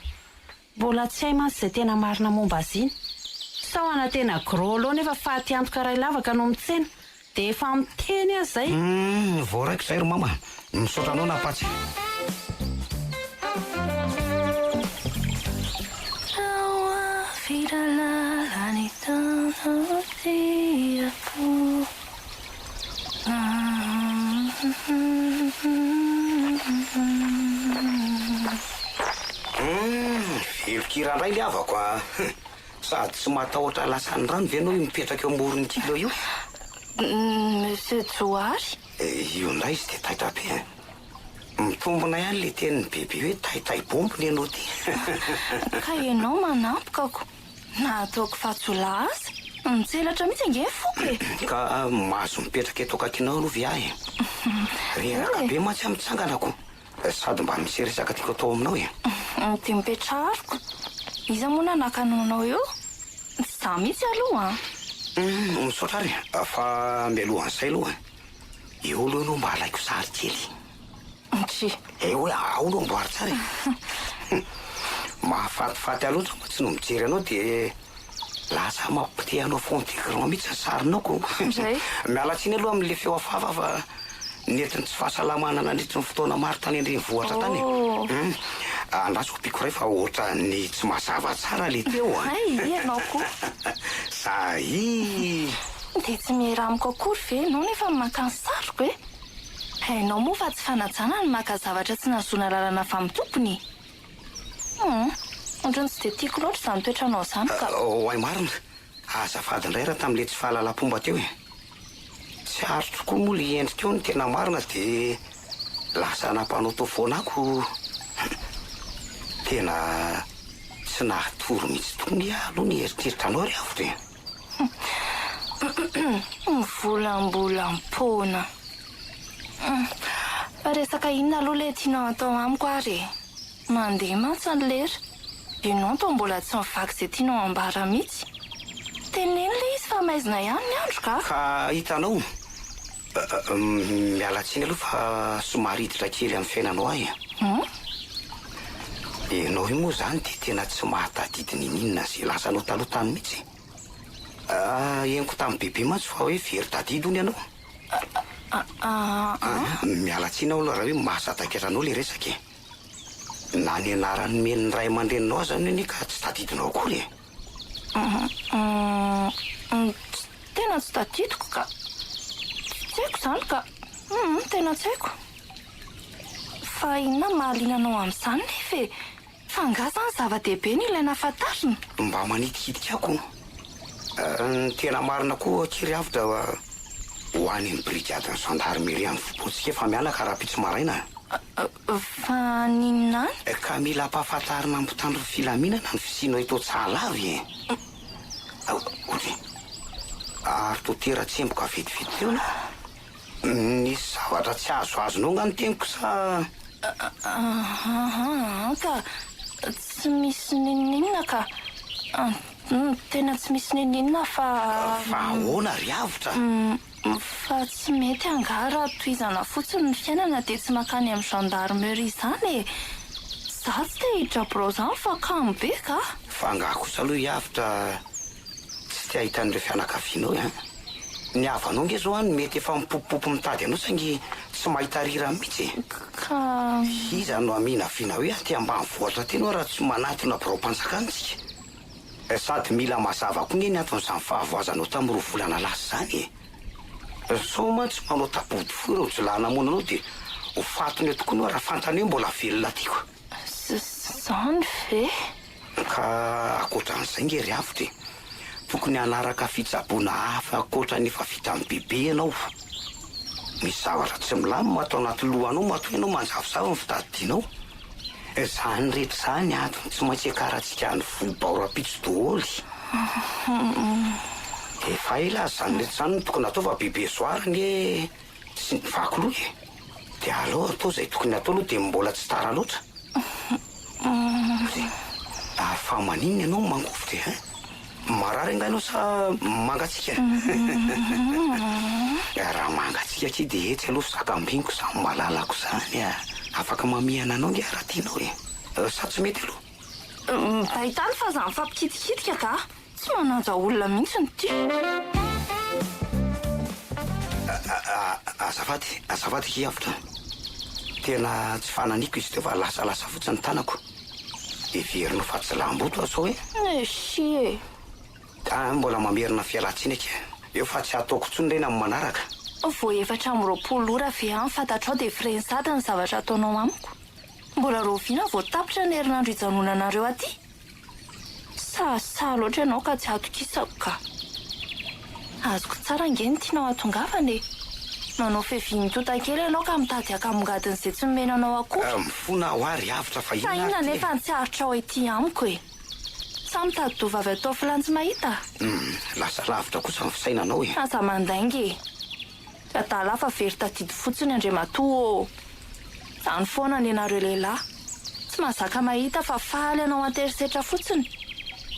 mbola tsy hay mantsy izay tena marina momba azy iny sao ana tena grolo nefa fahatyantoka ray lavaka no mitsena de efa miteny azy zay vao raiko zay ro mama misaotra anao napatsy velokirandray le avako a sady tsy matahotra lasany rano ve anao mipetraka eo amorony kilo io monsieur Joary io ndray izy de taitabe mitombona ihany le tenin'ny bebe hoe taitay bombony ianao ty ka ianao manampokako na ataoko fahatsolaza mitselatra mihitsy ange foko e ka mahazo mipetraka eto akakinao aloha ve ahy reraka be matsy amin'ny tsanganako sady mba misy resaka tiako atao aminao e de mipetrariko iza moa nanakanonao eo za mihitsy aloha misaotra ary fa mialohan'izay aloha eo aloha anao mba alaiko sary kely tsy hoe ao aloha mboary tsara mahafatifaty aloatra ma tsy no mijery anao de lasa mampite anao fontegran mihitsy ny sarinako zay mialatsiny aloha amin'le feo afafa fa netiny tsy fahasalamana nandritry ny fotoana maro tany andrenivohatra tany andrasoko piko ray fa ohatra ny tsy mazava tsara le teo ay ianao koa zay de tsy miramiko akory ve anao nefa makany sariko e hainao moa fa tsy fanajana ny maka zavatra tsy nazona lalana fa amin'ny tompony ohatrany tsy de tiako loatra zany toetranao zany ka hoay marina azafady indray raha tam'le tsy fahalalam-pomba teo e tsy aro tokoa moa le endrika eo ny tena marina de lasa nampanao tao foanako tena tsy nahatory mihitsy tokony aloha ny eritreritranao ry avo de volambolam-pona fa resaka inona aloha le tianao atao amiko ary mandeha mantsy ny lera ianao to mbola tsy mivaky izay tianao ambara mihitsy teneny le izy fa maizina ihany ny andro ka hitanao mialatsiny aloha fa somary hiditra kely amin'ny fiainanao ahy ianao io moa zany de tena tsy mahatadidiny ininona zay lasanao taloha tany mihitsy eniko tamin'ny bebe mantsy fa hoe very tadido ny ianao mialatsiny ao aloha raha hoe mahasataketranao le resaka e na ny anarany men'ny ray aman-dreninao zany hoe ka tsy tadidinao akory tena tsy tadidiko ka tsy haiko zany ka tena tsy haiko fa inona mahalinanao amin'izany nefa e fa nga zany zava-dehibe ny ilaina fantarina mba manitikidika ako ny tena marina koa kiry avitra ho any ny brigade ny gendarmerie any fopotsika efa mialaka raha-pitsy maraina fa ninona any ka mila hampahafantarina ambotandro filaminana ny fisinao ito tsahalavy ary totera tsemboka vetivety teo nisy zavatra tsy azoazonao nga nyteniko sa ka tsy misy nininona ka tena tsy misy nininona fa ahoana ry avitra fa tsy mety angara toizana fotsiny ny fiainana de tsy makany amin'ny gendarmerie zany e za tsy te hiditra bro zany fa kamo be ka fa nga kosa aloha hiavitra tsy te ahita an'ireo fianakavianao ny avanao nge zao any mety efa mipopopopo mitady anao sangy tsy mahita rira mihitsy ka iza no aminavina hoe aty ambany vohatra tena raha tsy manatona borao-panjakanytsika sady mila mazava koa nge ny aton'izany fahavoazanao tamin'ny roa volana lasa zany so ma tsy manao tapody fo ireo jolanamonanao de ho fatony eo tokoa no raha fantany hoe mbola velona tiako zany ve ka akoatran'izay nge ry avitra tokony hanaraka fitsaboana hafa akoatra nefa vita amin'ny bebe ianao misy zavatra tsy milamina atao anaty lohanao matoa ianao manjavozava ny fitadidianao zany rehetra zany atony tsy maintsy akaratsika ny volom-baoram-pitso daholo efa ela zany rehetra zany tokony atao fa bebe zoariny e sy ny vakoloha e de aleo atao zay tokony atao aloha de mbola tsy tara loatra fa maninona ianao mangovotra marary angainao sa mangatsika raha mangatsika tsy de etsy aloha sakambiniko sa malalako zany a afaka mamihana anao nge raha tianao e sa tsy mety aloha bahitany fa za mifampikitikika ka tsy mananja olona mihitsy ny ty azafady kiavitra tena tsy fananiko izy teo fa lasalasa fotsiny tanako everino fa tsy lamboto asao e si mbola mamerina fialatsiny aka eo fa tsy ataoko tsony reny amin'ny manaraka vo efatra am'roapolo ora ve any fantatrao de frensady ny zavatra ataonao amiko mbola roviana vo tapitra ny herinandro hijanonanareo aty sasa loatra ianao ka tsy atokisako ka azoko tsara ngeny tianao atongavany manao fevinytotakely ianao ka mitady akamongadiny zay tsy nomenanao akory mifona ho ary avitra fa inona nefa ny tsy aritra ao ety amiko e sa mitady tovavy atao filantsy mahita lasa lavitra kosa mifisainanao e aza mandaingy adala fa very tadidy fotsiny andrematoa zany foana ny anareo lehilahy tsy mahazaka mahita fa faly anao anterisetra fotsiny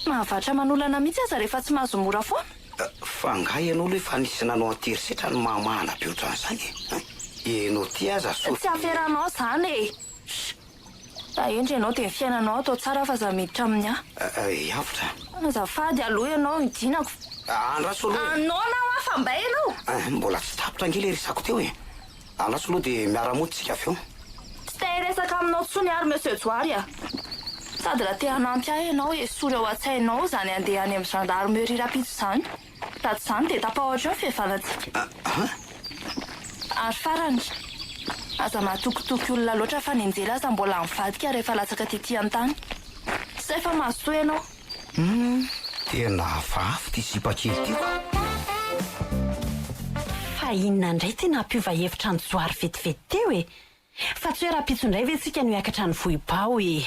mahavatra manolana mihitsy aza rehefa tsy mahazo mora foana fa nga ianao loha efa nisy nanao anterisetra ny mahamahana be ohatran'izany enao ty aza tsy aferanao zany e raha endry ianao de ny fiainanao atao tsara fa za miditra amin'ny avitra azafady aloha ianao idinako andraso aloha anao na afambay ianao mbola tsy tapitra angely resako teo e andraso aloha de miara-modytsika avy eo tsy te resaka aminao tsony ary monsieur Joary a sady raha te hanampy ahy ianao esory ao an-tsainao zany andeha any amin'ny gendarmerie rapito zany raha tsy zany de tapahoatra eo fihevanantsika ary farany aza mahatokotoky olona loatra fa ninjela aza mbola mivadika rehefa latsaka tety an-tany zay fa mahazotoa ianao tena vafy ty sipakely tiko fa inona indray tena ampiova hevitra ny Joary vetivety teo e fa tsy hoe raha-pitso indray ve tsika no hiakatra ny vohibao e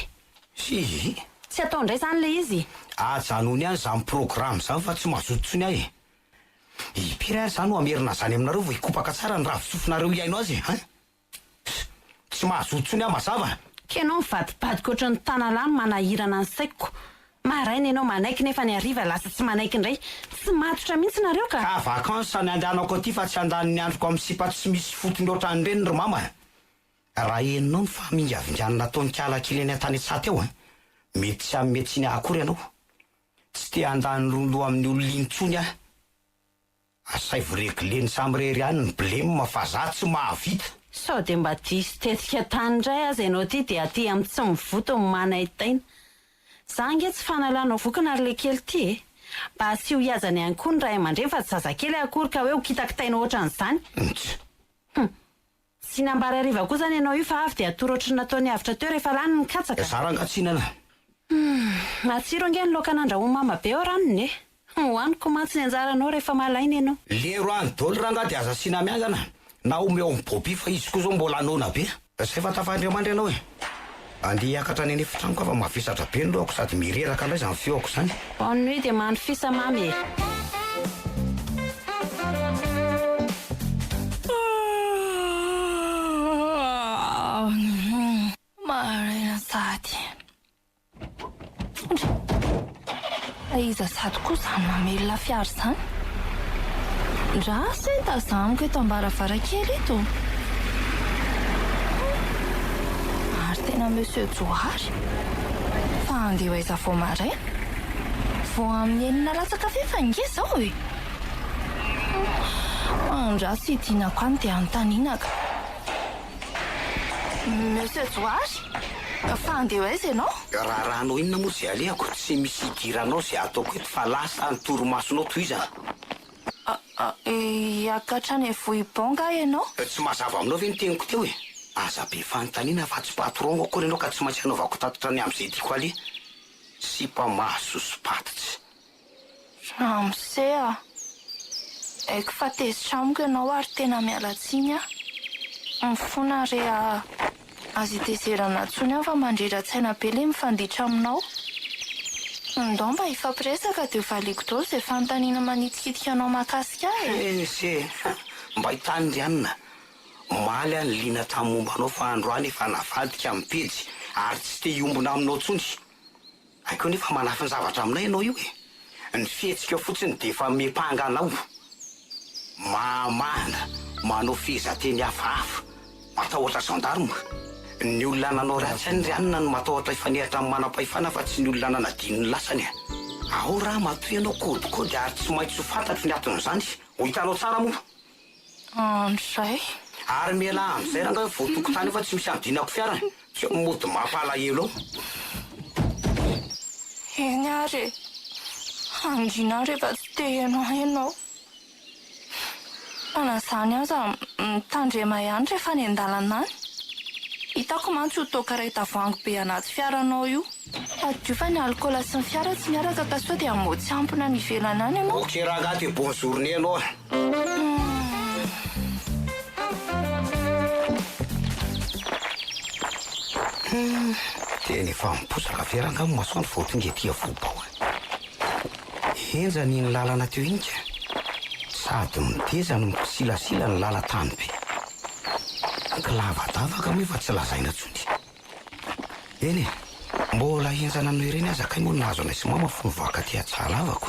sy tsy atao indray zany le izy ajanony any zany programa zany fa tsy mahazototsony ahy impiry ary zany ho amerina zany aminareo vo hikopaka tsara ny ravitsofinareo iainao azy tsy mahazototsony ahy mazava ka ianao mivadibadika oatra ny tanalany manahirana ny saikoko maraina ianao manaiky nefa ny ariva lasa tsy manaiky indray tsy matotra mihitsy nareo ka vakansa ny andehanako aty fa tsy andaniny androko amin'ny sipa tsy misy fotony ohatrany reny ry mama raha eninao ny famingavinganina ataony kalakely any an-tany atsaty eo mety tsy amin'ny mety sy ny akory ianao tsy te andany loloha amin'ny ololintsony ahy asay voregleny samyrery any ny blema fa za tsy mahavita sao de mba disy tetika tany indray azy ianao ty de aty amin'ny tsy mivoto ny manaitaina za nge tsy fanalanao vokana ary le kely ty e mba sy ho iazany ihany koa ny ray aman-dreny fa tsy zazakely akory ka hoe ho kitakitaina ohatran'izany sy nambary ariva koa zany ianao io fa avy de atoro ohatry nataony avitra teo rehefa lany ny katsaka zarangatsinana matsiro ange ny loka nandrahoa mama be ao ranony e hoaniko mantsy ny anjaranao rehefa malaina ianao lero any dolo raha nga de aza sina miangana na omeo amin'ny bobi fa izy koa zao mbola anona be zay fa tafandriamandry ianao e andeha hiakatra ny anefitranoko fa mavesatra be ny loako sady mireraka indray zany feoko zany bonne nuit de manofisa mamy e maraina sady iza sady koa zany mamelona fiary zany ndra se tazamiko eto ambaravarakely eto ary tena monsieur Joary fa andeha aiza vo maraina vo amin'ny enina latsaka fefa nge zao e andra sy idinako any de anotaninaka monsieur Joary fa andeha aiza ianao raha rahanao inona moa zay alehako tsy misy idiranao zay ataoko eto fa lasa ny toromasonao toy izany hiakatra ny vohibonga ianao tsy mazava aminao ve ny teniko teo e aza be fanontaniana fa tsy patrongo akory ianao ka tsy maintsy anaovako tatotra ny am'izay tiako ale sy mpamahasosopatitsy am'se a aiko fa tezitra amiko ianao ary tena mialatsiny a mifona re azy itezerana tsony aho fa mandrera-tsaina be le mifanditra aminao ndao mba hifampiresaka de valiko dao zay fanontaniana manitikitika anao mahakasika se mba hitandrianina maly any lina tamin'ny mombanao fa androany efa navadika amin'ny pejy ary tsy te hiombona aminao tsony aiko nefa manafy ny zavatra aminay ianao io e ny fihetsika fotsiny de efa mipanganao mamana manao fihizateny hafahafa matahotra sandarma ny olona nanao ratsany ry anina no matahotra ifanehatra amin'ny manam-pahefana fa tsy ny olona nanadino ny lasany ao raha matoy ianao kodikody ary tsy maintsy ho fantatry ny aton'izany ho hitanao tsara moa andray ary miala am'izay ranga voatokotany efa tsy misy amdinako fiarana tsy mody mampalahelo ao eny ary angina rehefa tsy te ianao anazany aza mitandrema ihany rehefa ny an-dalana any hitako mantsy ho tokareta vango be anaty fiaranao io adio fa ny alikola sy ny fiara tsy miaraka ka sao dia mody ampona mivelana any ianao ok raha de bon journée anao teny efa miposaka veranga masoandro vao tonga etỳ avobao enjany ny lalana teo inika sady miteza no misilasila ny lala tany be ka lavadavaka moa efa tsy lazaina tsony eny mbola enjana no ireny aza kay moa nahazo anay sy mama fo mivoaka ty atsalavako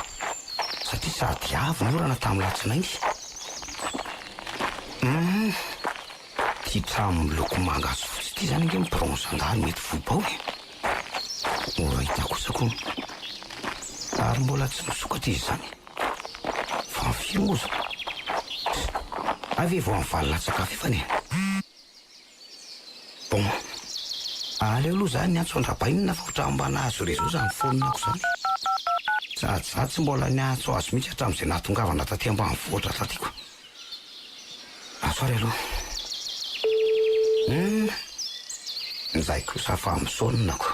satria sady avy ny orana tamin'ny latsinainy ty trano miloko manga azo fotsy ty zany nge mibronzandany mety vobao ora hita kosako ary mbola tsy misokatra izy zany fa mifiry moa zao avy vao amin'ny valolatsakafo efany bon aleo aloha zany ny antso andrabainina fa otra mbana azo rezo zany foninako zany sady tsy mbola ny antso azo mihitsy hatramin'izay nahatongavana taty ambany voatra tatyko asoary aloha nizay kosa fa misoninako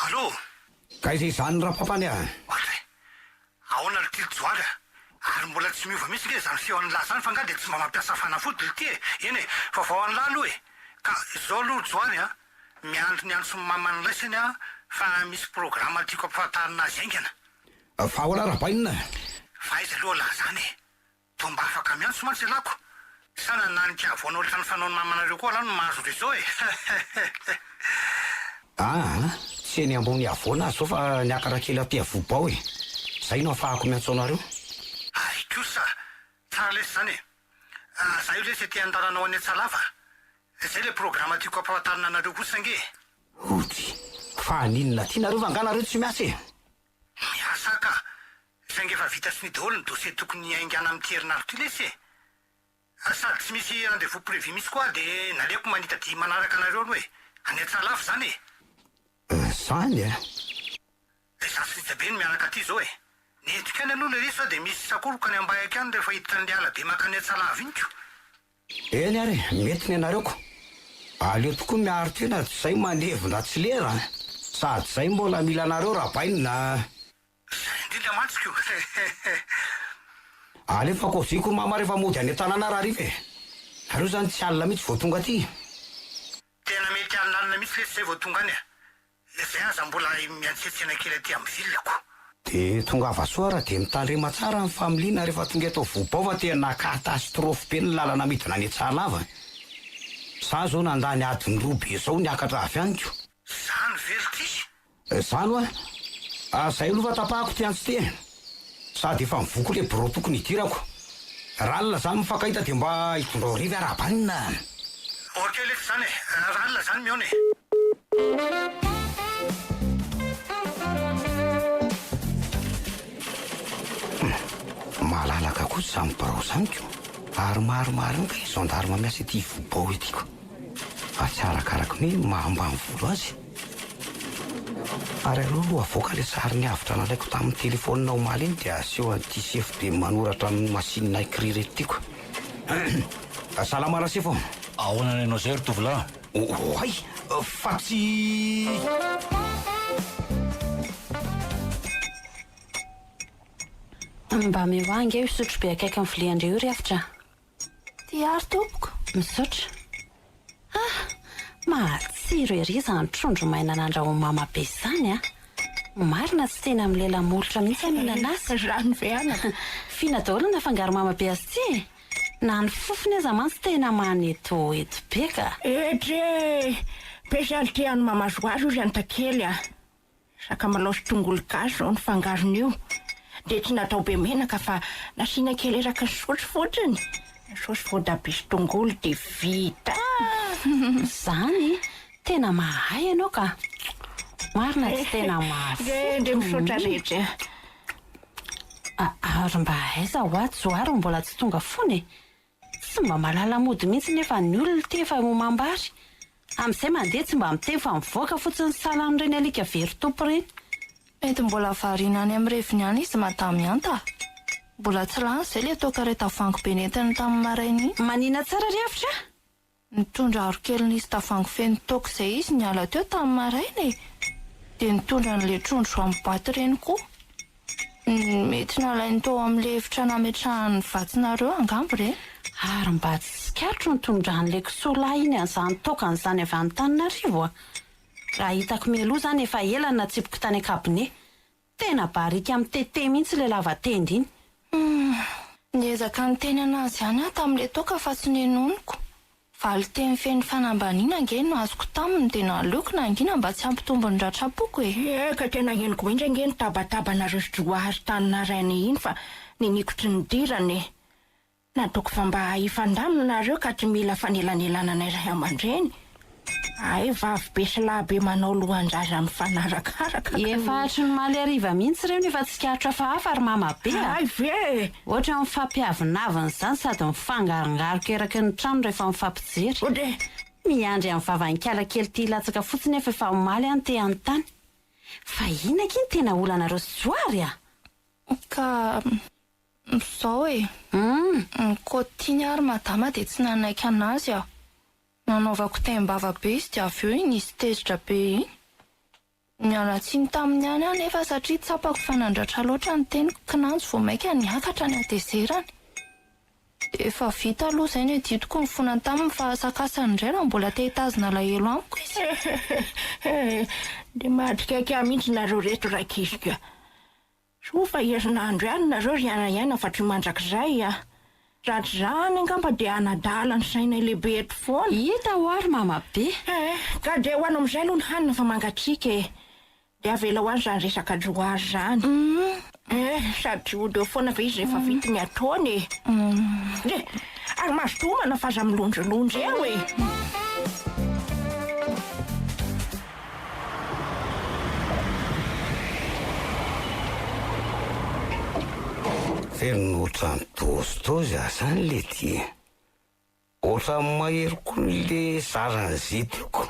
allo ka izay zany raha-pampany a ohatray ahoana le tilojoaly ary mbola tsy miova mihitsy nge zany feo an'lahy zany fa nga de tsy mba mampiasa fanafody le ty eny fa vao an'lahy aloha ka zao aloha joany miandro ny andro sy mamany laisany fa misy programa tiako ampahafantarina azy aingana fa ahoana raha-bainina fa izy aloha lahy zany to mba afaka miantso mantsy lako sana nanika voanao le tany fanaony mamanareo koa lano mahazo rezao tsy eny ambony avoana azy zao fa niakarakely aty avobao zay no afahako miantso anareo ay kosa tsara lesy zany za io lesy ty andalanao any atsalava zay le programa tiako ampahatarina anareo kosa nge oty fa ninona ty nareo vanganareo tsy miasa miasa ka zay nge efa vita sy ny daholo ny dossier tokony aingana amin'ny herinareo ty lesy sady tsy misy rendez-vous prévu misy koa de naleoko manitady manaraka anareo aloha any atsalava zany zany za sy nitabe ny mianaka aty zao netiko any aloha le reso de misy sakoroka ny ambayaka any rehefa hitany le ala be maka ny atsalava inyko eny ary mety ny anareoko aleo tokoa miaro tena zay manevona tsy lera sady zay mbola mila anareo raha bainina indrindra mantsiko alefa koziko mama rehefa mody any tanàna raha riva areo zany tsy alina mihitsy vao tonga aty tena mety alinalina mihitsy lesy zay vao tonga any zay aza mbola miantsetsena kely aty amin'ny vilako de tonga avasoa raha de mitandrema tsara amin'ny familiana rehefa tonga eto vobao fa tena katastrofy be ny lalana midina ny atsahalava sa zao nandany adiny robe zao niakatra avy anyko zany velo ty zany zay aloha fa tapahako ty antsy ty sady efa mivoko le bro tokony hidirako ralina zany mifankahita de mba hitondrao riva arabanina ok lesy zany ralina zany mione malalaka koa samy barao zanyko ary maromaro ny ka izandarima miasa ty vobao etyko fa tsy arakaraka ny mahambany volo azy ary aloha aloha avoaka le sary ny avitra nalaiko tamin'ny telefoninao maly iny de aseho an'ity sefo de manoratra ny masinina écrit retyko salama rasefo ahoana nanao zay ry tovolahy oay fa tsy mba mehoange io isotro be akaiky amin'ny vilia andreo ry afitra ty ary tompoko misotra mahatsiro ery zany trondro maina nandraho mama be zany marina tsy tena amin'ny lela molotra mihitsy aminana azy rano ve anaka fina daholo na fangaro mama be azy ty na ny fofony aza mantsy tena maneto eto be ka etre pesalitreany mamazoazy ozy antakely Sakamalao sy tongolo gasy zao ny fangarony io. Dia tsy natao be menaka fa nasiana kely eraka ny sotro fotsiny. Sosy voatabia sy tongolo dia vita. Zany tena mahay ianao ka. Marina tsy tena mafy. Dia misaotra rehetra. Ary mba aiza ho aty zoary mbola tsy tonga fony. Tsy mba malala mody mihitsy nefa ny olona te efa momambary. Amin'izay mandeha tsy mba miteny fa mivoaka fotsiny salan'ireny alika very tompo ireny. Mety mbola variana any amin'ny reviny any izy madamy anta. Mbola tsy lany izay ilay tokareta tavoahangy be nentiny tamin'ny maraina iny. Manina tsara riavitra? Nitondra arokely nisy tavoahangy feno toaka izay izy niala teo tamin'ny maraina e. Dia nitondra n'ilay trondro amin'ny boaty ireny koa. Mety nalainy tao amin'ilay efitra nametrahany vatsinareo angamba ireny. Ary mba tsy sikatro nitondran'ilay kisola iny an'izany tokan'izany avy any Antananarivo. Raha hitako mialoha zany efa ela natsipiko tany an-kabinet. Tena barika amin'ny tete mihitsy ilay lava-tenda iny. Niezaka niteny anazy ihany aho tamin'ilay toaka fa tsy nenoniko. Valy teny feny fanambaniana ange no azoko taminy dia naleoko nangina mba tsy hampitombony ratrapoko e. Ka tena henoko mihitsy ange ny tabatabana zoary tanina rainy iny fa ninikotry ny dirany. Nataoko fa mba hifandamina ka tsy mila fanelanelana iray aman-dreny. Ay, vavy be sy lahy be manao lohan-draza mifanarakaraka. Efa hatry ny maly hariva mihitsy ireo efa tsy sikatra fa hafa ary mama be. Ay ve! Ohatra mifampiavinavina izany sady mifangarongaroka eraky ny trano rehefa mifampijery. Ode! Miandry amin'ny vavankala kely tia latsaka fotsiny efa maly any te an-tany. Fa inona kiny tena olanareo sy zoary a? Ka izao e. Ny kotiny ary madama dia tsy nanaiky anazy aho. Nanaovako tembava be izy dia avy eo iny izy tezitra be iny. Niala tsiny taminy any aho nefa satria tsapako fanandratra loatra ny teniko kinanjo vao maika niakatra ny adezerany. Efa vita aloha izay ny didiko ny fona taminy fa asakasany indray raha mbola te hitazona alahelo amiko izy. Dia mahatrikaika mihitsy nareo reto rakizika. So fa herinandro ihany nareo ry iana fa tsy mandrakizay a. Raha tsy zany angamba dia anadala ny saina lehibe eto foana. Hita ho ary mama be. Ka dia ho ano amin'izay aloha ny hanina fa mangatsiaka e. Dia avela ho any izany resaka joary zany. Sady ody eo foana ve izy rehefa vita ny ataony e. Ary mazotomana fa aza milonjolonjy eo e. Feriny ohatran'ny tozitozy aho zany le ty. Ohatran'ny mahery koa le zarany zitiko.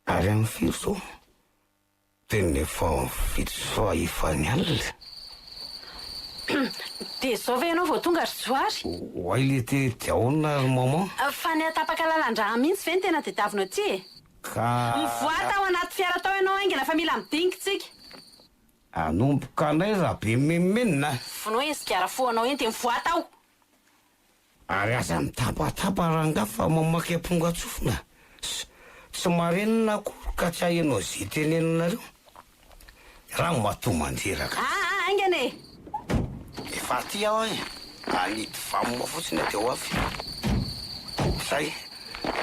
Ary amin'ny firy zao tena efa fitsoa ifany alina. Dia zao ve ianao vao tonga ry zoary? Hoay le te diaona ry maman. Fa ny atapaka lalan-draha mihitsy ve ny tena tadiavinao ty e? Ka Mivoata ao anaty fiara tao ianao aingana fa mila midingitsika. anomboka anay raha be memenina. Fonao izy karafoanao eny dia mivoata ao. Ary aza mitapatapa ranga fa mamaky amponga tsofina. Tsy marenina koa ka tsy hahenao zay tenenanareo. Raha matoa manjeraka. Aingana e. Efa ty aho e. Anidy famoma fotsiny dia ho avy. Zay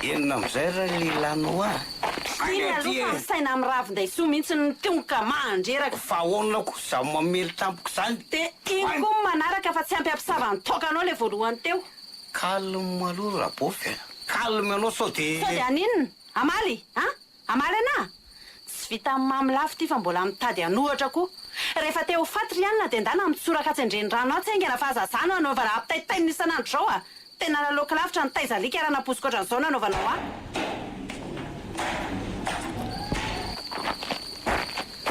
enina amin'izay raha le ilanao aho. Ina aloha fa saina amin'ny ravin-daisoa mihitsy ny tongoka mandreraka. Fa ahoana koa za mamely tampoko zany. Dia iny koa manaraka fa tsy ampy ampisavany tokanao le voalohany teo. Calme aloha raha bofy. Calme anao sao dia. Sao dia aninona? Amaly? Amaly ana? Tsy vita amin'ny mamy lafo ty fa mbola mitady anohatra koa. Rehefa teo faty ry anina dia ndana mitsoraka tsy andrenyrano aho tsy aingana fa azazano anaovana apitaitainy isan'andro zao a. Tena nalaoko lavitra ny taizalika raha naposiko ohatran'izao nanaovanao a.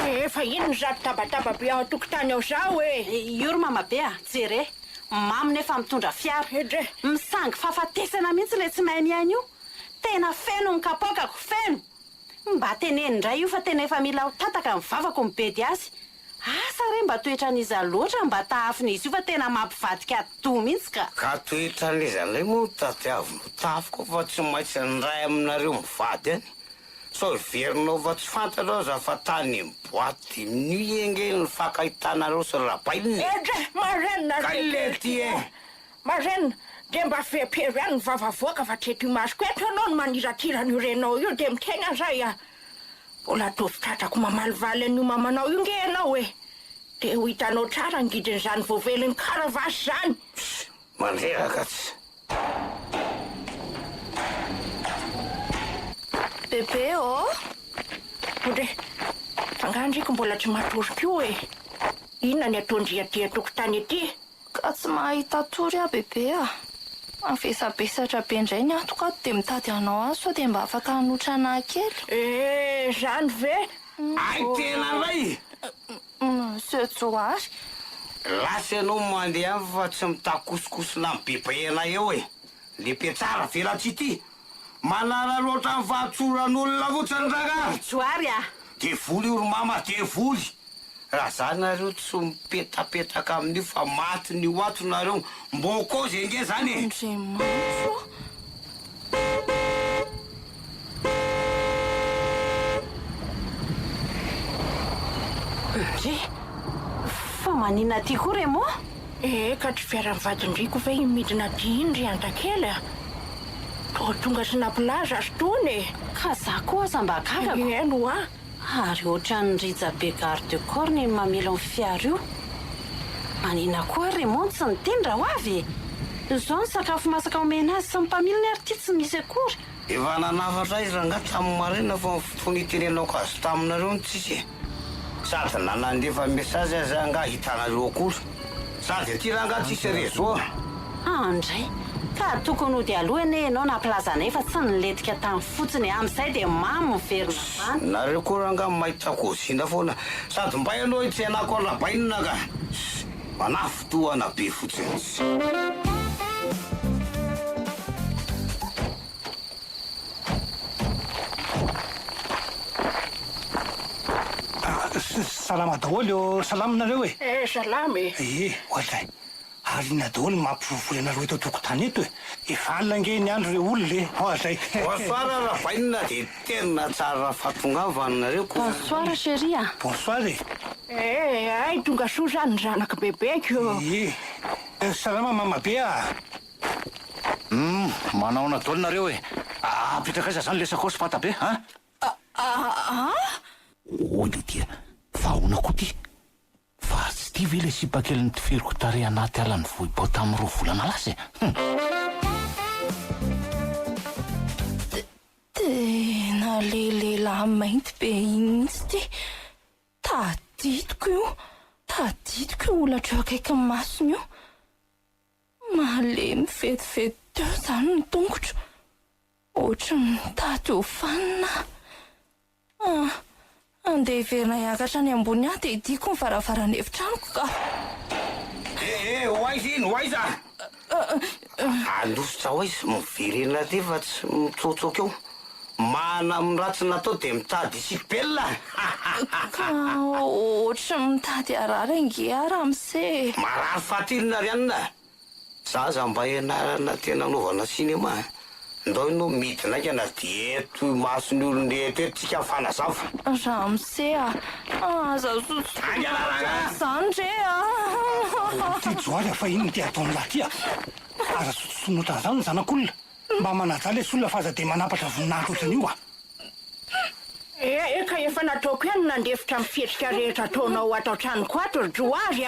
Efa ino zato tabataba be ao tokotany ao zao e. Io ry mama be a, jere. Mamy nefa mitondra fiara. Misangy fahafatesana mihitsy le tsy mahay miaina io. Tena feno ny kapokako, feno. Mba teneny indray io fa tena efa mila ho tataka ny vavako mibedy azy. Asa re mba toetran'iza loatra mba tahafin'izy io fa tena mampivadika do mihitsy ka. Ka toetran'izan'ilay moa tadiavino tafiko fa tsy maintsy ny ray aminareo mivady any. So iverinao fa tsy fantanao za fa tany boaty ny enge ny fakahitanareo sy rabailiny. Marenina Ka le ty e. Marenina dia mba fepero ihany ny vavavoaka fa treto masoko eto anao no maniratirany renao io dia mitena zay a. mbola tovitratrako mamalivaly an'io mamanao io nge ianao e de ho hitanao tsara angidin'izany voaveliny karavasy zany mandreraka tsy bebe ô ode fangandriko mbola tsy matoriko e inona ny ataondriadia tokotany ety ka tsy mahita tory a bebe a mavesabesatra be indray ny antoka ato de mitady anao azy sao de mba afaka hanotrana kely zany ve ay tena ray sejoary lasa ianao mandeha any fa tsy mitakosokosona amin'ny bebahena eo e lepe tsara velatsy ity manara loatra amin'ny vahatsoran'olona fotsiny raga joary a de voly oro mama de voly raha zany nareo tsy mipetapetaka amin'io fa maty ny oato nareo mboko zenge zany e andriamanitro re fa manina ty koa re moa ka tsy fiara-ny vadindriko ve imidina diindry antakely a to tonga sy nampilaza azy tony e ka za koa aza mba kakako eno a ary ohatrany riza be garde de corps ny mamelo amin'ny fiara io manina koa re moa tsy nitendra ho avy zao ny sakafo masaka omena azy sy mipamilony ary ty tsy misy akory efa nanafatra izy ranga tamin'ny marina fa fony itenenako azy taminareo ny tsisy sady nanandefa mesazy azy anga hitanareo akory sady aty ranga tsisy rezo andray ka tokony ho de alohany ianao nampilazanay fa tsy niletika tamin'ny fotsiny amin'izay de mamy miverina zany nareo koa ranga mahita kozina foana sady mba ianao itsenako arabainina ka manafotoana be fotsiny salama daholo eo salaminareo e salamy oazay ary ina daholo mampivovoly anareo eto tokotany eto e efa alina nge ny andro re olo le oazay oasara rabainina de tena tsara fahatongavanareo ko bonsoir chéri a bonsoir ay tonga soa zany ny zanaka bebeko salama mama be a manao na daholo nareo e apetraka aiza zany le sakosy fata be oly tia vahoana koa ty fa tsy ty ve le sipakely ny tiferiko tare anaty ala ny vohibao tamin'ny roa volana lasa tena lelehilahy mainty be initsy ty tadidiko io olatreo akaiky ny masony io malemy vetivety teo zany ny tongotro ohatra mitady ho fanina andeha hiverina hiakatra ny ambony ahy de idiko ny varavarany efitranoko ka hoaiza iny hoaiza alosotra ho izy miverena ty fa tsy mitsotsoka eo mana amiratsy natao de mitady isipelina ka ohatra mitady arary ange ara amse marary fahatilina ry anina zaza mba ianarana tena anaovana sinema ndao no midina ka na de eto masony olonle eto tsika fanazava raha amse aza zany re ty joary fa iny ty ataony lahy ty aza sotosonotrany zany ny zanak'olona mba manajaly solona fa aza de manapatra voninahitra ohatran'io eka efa nataoko ihany nandefitra mifietrika rehetra ataonao atao tranoko ato ry joary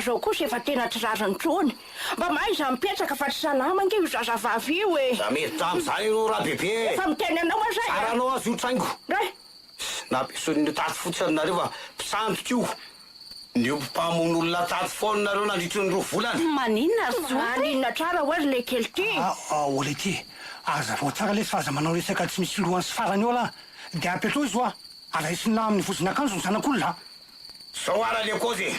zao kosa efa tena tsy zazany trony mba maiza mipetraka fa tsy salama nge io zazavavy io e za mety tam'izany no raha bebe efa miteny anao azay aranao azy io traingo ray nampiason'ny taty fotsiny nareo fa mpisandoka io nio mpamon'olona taty foany nareo nandritry ny roa volana maninona ry joary aninona tsara ho azy le kely ty oly ty aza vao tsara le sy fahaza manao resaka tsy misy lohany sy farany eo ala de apetrao izy oa araisina amin'ny vozina akanjo ny zanak'olona zao ara le kozy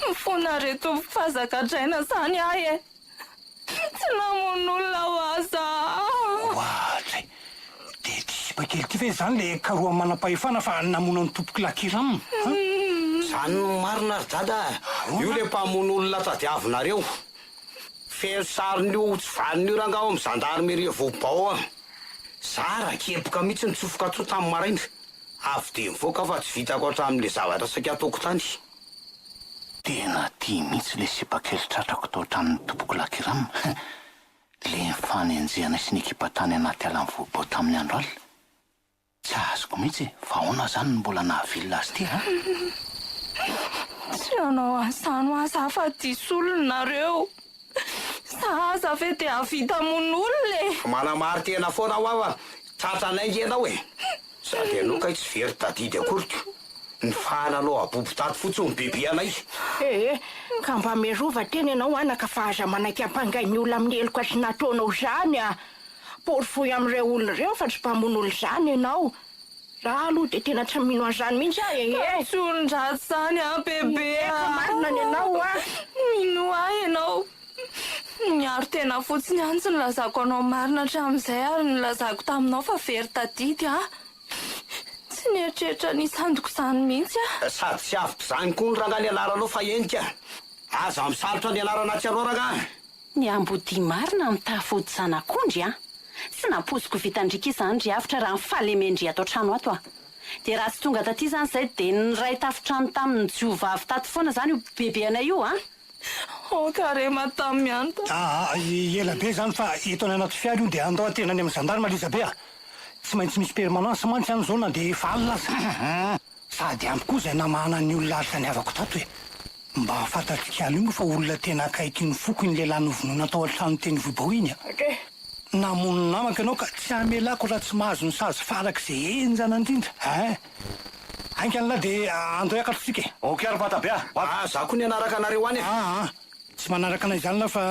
mifona reto fazakadraina zany ahy e tsy namon'olona ho aza oatray de tsy sipakely ty ve zany le karoa manam-pahefana fa namona ny tompoky lakiramina zany no marina ry dada io le mpamon'olona tadiavinareo fero sarin'io tsy vanin'io rangao amy zandarmerie vobao zara kepoka mihitsy nitsofoka tso tamin'ny maraina avy de mivoaka fa tsy vitako hatramin'le zavatra saika ataoko tany tena tia mihitsy le sipakely tratrako tao hatramin'ny tompoko lakiramina le fanenjehana sy ny ekipa tany anaty ala nyvohibao tamin'ny andro alina tsy azoko mihitsy fa ahoana zany no mbola nahavilona azy ty a tsy anao asano aza fa disolonareo saza ve de avita mon'olona manamary tena foana ho ava tratranay ianao e sady anoka tsy very tadidy akoriko ny fahananao abobo tato fotsiny bebe anay ka mba merova teny ianao anaka fa aza manaiky ampangay ny olona amin'ny eloko sy nataonao zany a porofoy amin'ireo olona ireo fa tsy mpamon'olo zany ianao raha aloha de tena tsy mino an'izany mihitsy a tsondraty zany a bebe marina ny ianao a mino ahy ianao miaro tena fotsiny any tsy nilazako anao marina hatramin'izay ary nilazako taminao fa very tadidy a tsy nieritreritra nisandoko izany mihitsy a sady tsy aviko zany koa ny ranga ny anaranao fa enika aza misalotra ny anarana tsy anao ranga ny ambodi marina mitafody zanak'ondry a tsy naposiko vitandrika izany ry avitra raha nifalemendry atao trano ato a de raha tsy tonga taty zany zay de ny ray tafitrano tamin'ny jiovavy tato foana zany io bebe anay io a karema tamy anta ela be zany fa eto any anaty fiara io de andao atena any amin'ny zandarma liza be a tsy maintsy misy permanence mantsy any zao na de efa alina aza sady ampy koa zay namahana ny olona ary taniavako tato hoe mba fantatrika alo io moa fa olona tena akaiky ny foko iny lehilahy novonoina atao an-trano teny voibao iny a namono namako ianao ka tsy amelako raha tsy mahazo ny sazy farak'izay enjana indrindra ainka an'lahy de andao iakatritsika e ok ary vata be a za koa ny anaraka anareo any tsy manaraka anay zany la fa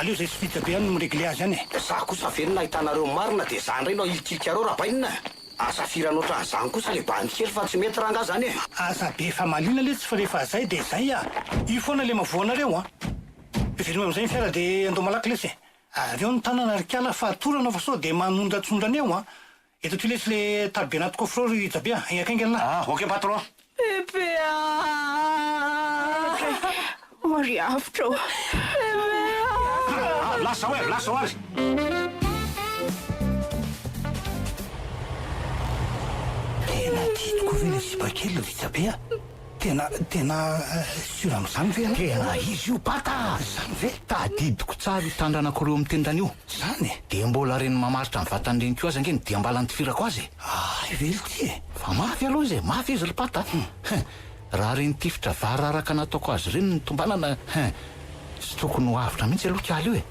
aleo zay sy vita be any miregle azy any e za kosa velona hitanareo marina de zany reny ao ilikilikareo raha bainina asafiranao tra zany kosa le bany kely fa tsy mety ranga zany e asa be fa malina le tsy fa rehefa zay de zay a io foana le mavoanareo a veloma am'izay ny fiara de andao malaky lesy aveo ny tanana rikala fa atorana fa sao de manondratsondrany eo a eto ty lesy le tarobe anaty coffreur ijabea ainakaingana ok patron bebe mari avitra lasa hoe lasa ho azy tena titoko ve le sibakely ijabea tena sur am'izany ve tena izy io pata zany ve tadidiko tsara io tandranakireo amin'ny tendrany io zany de mbola reny mamaritra ny vatan'renyko azy angeny dia mbala nytifirako azy vely ty e fa mafy aloha izy mafy izy ry pata raha reny tifitra vararaka nataoko azy reny ny tombanana tsy tokony ho avitra mihitsy aloha kaly io e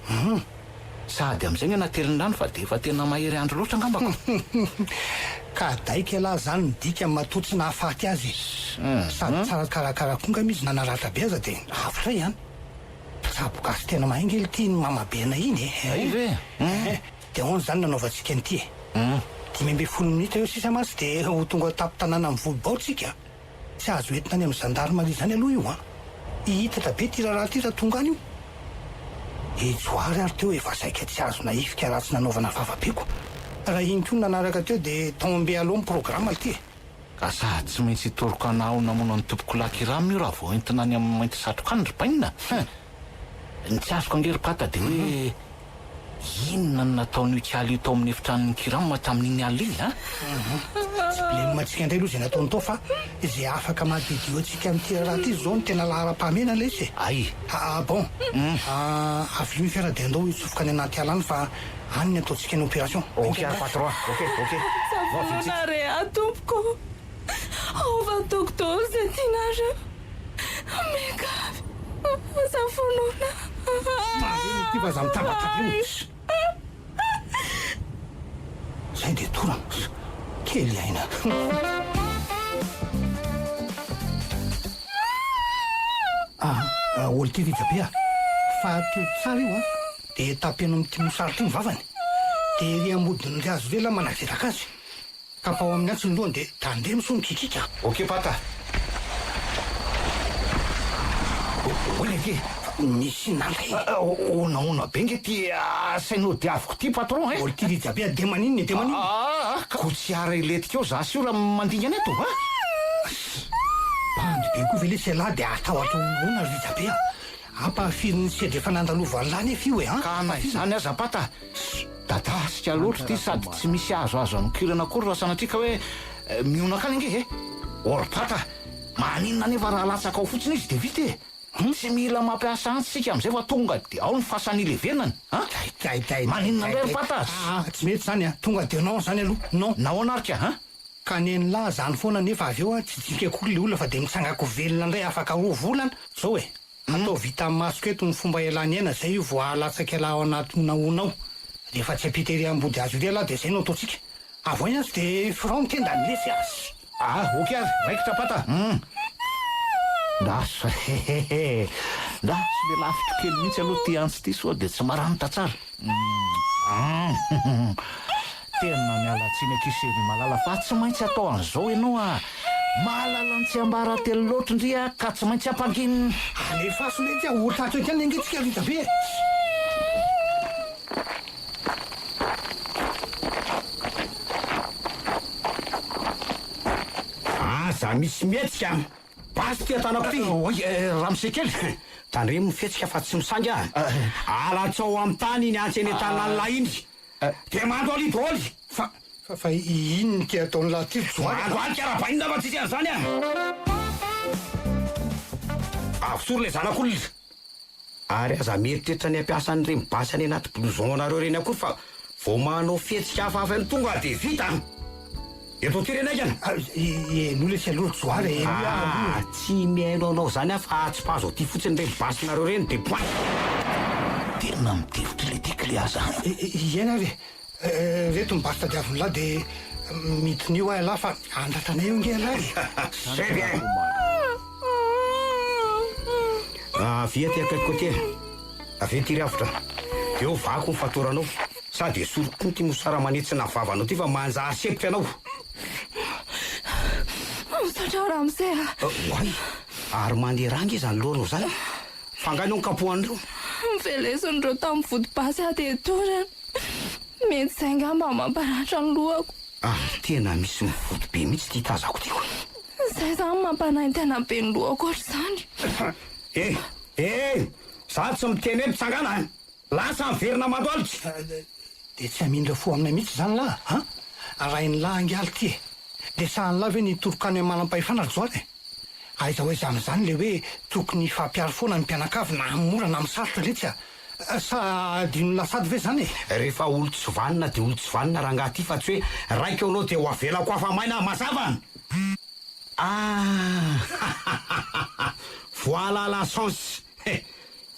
sady am'izay ny anatelindrano fa de efa tena mahery andro loatra angambako ka daika alahy zany midika matotsy nahafaty azy sady tsara karakarakonga mizy nanaratra be aza de avitra ihany tsabokasy tena mahingely ty ny mamabena iny ay ve de ono zany nanaovantsika nyty e 5 minitra eo sisa masy de ho tonga tapo-tanàna amin'ny volobao tsika tsy azo entina any amin'ny zandarmaly zany aloha io a hitatra be ty raharaha ty raha tonga any io ejoary ary teo efa saika tsy azo naifika raha tsy nanaovana vavabeko raha iny ko nanaraka teo de tombe aloha ny programma ty e ka sady tsy maintsy hitoroko anao namono ny tompoko lakiramy io raha vo entina any amin'ny mainty satroka any ry painina ny tsy azoko angery pata de hoe inona no nataon'io kaly io tao amin'ny efitranony kirama tamin'iny alina iny tsy problème atsika indray aloha zay nataony tao fa zay afaka mahadidio atsika amin'ty raha ty zao no tena lahara-pahamena le izy ay bon avy io ny fiara de andao hitsofoka any anaty alany fa any ny ataontsika ny opération ok ary patron ok safonare a tompoko ova doktor zay tianareo mekavy safonona ty fa za mitabatra io zay de tora kely aina olo ty vijabe a fa tio tsara io a de tapeno am'ty mosaritra iny vavany de ry ambodiny ry azo vela manazeraka azy ka mpa ao amin'ny antsy ny lohany de tandre miso mikikika ok pata oleke misy nalay onaona be nge ty sainao diaviko ty patron e olo ty vijabe a de maninony de maniny ko tsy ara iletika eo za sy io raha mandingana eto bandy be koa vele sy alahy de atao atao ona ry vijabe a ampahafiry ny sedra efa nandalova lany efa io e ka na izany aza pata dadasika loatra ty sady tsy misy azoazo amikirana akory raha sanatrika hoe mionakany nge e or pata maninona nefa raha latsaka ao fotsiny izy de vita e tsy mila mampiasa antsika am'izay fa tonga de ao ny fasan'ile venany maninona ndray fata tsy mety zany a tonga de non zany aloha non naonarika ha ka nenylay zany foana nefa avy eo a tsy dikako le olona fa de mitsangako velona indray afaka roa volana zao e atao vita amin'ny masoko eto ny fomba ialany aina zay io voalatsaka ala ao anatynaonao rehefa tsy ampitery ambody azy io aloha de zay no ataotsika avoy azy de franc mitenda ny lesy azy oky azy raikitra pata ndasa nda sy le lafitro kely mihitsy aloha ty antsy ty soa de tsy maranitra tsara tena mialatsiny akiseny malala fa tsy maintsy atao an'izao ianao a mahalala ny tsy ambara telo loatra ndria ka tsy maintsy ampangin alefa solety a ohatrato eky any angetsika vita be za misy mihetsika basy ty atanako ty raha misekely tandre mifetsika fa tsy misangy alatsao amin'ny tany iny antsy eny tanan'la iny de mando alidoly fa ino ny ty ataony lahatilo karabanina fa tsisy an'zany avosory le zanak'olona ary aza mieritretra ny ampiasa an'ireny basy any anaty blouson anareo reny akory fa vo manao fetsika hafahafa ny tonga de vita eto ty reny aikana en'olo tsy aloha joary tsy mihaino anao zany a fa tsy pazo ty fotsiny reny basinareo reny de point tena midevitra le tikle aza iena re reto mibasy tadiaviny lahy de miton'io ahy lahy fa andratranay io nge lahy c'est bien via ty akaiko ty avy ty riavitra de o vako ny fatoranao sady esoroko ty mosara manetsy na vavanao ty fa manjary sepitra anao misaotra raha amizay ay ary mandeha rangy izy anylohanao zany fangano ny kapohan'ireo miveleson'ireo tamin'ny vodibasy a de torana mety zay ngamba mamparatra ny lohako tena misy mivody be mihitsy ty tazako ty koa zay zany mampanaintena be ny lohako ohatr' zany za tsy miteny hoe mitsangana lasa miverina mandoalitsy de tsy amindra fo aminay mihitsy zany lahy raha ny lahy angaly ty de sahany lahy ve nitorokany manam-pahefana joary aiza hoe zam'zany le hoe tokony fampiary foana ny mpianakavy na mora na misarotra letsy sady no lasady ve zany rehefa olo tsy vanina de olo tsy vanina raha ngaty fa tsy hoe raika anao de ho avelako afamaina mazava voilà la chance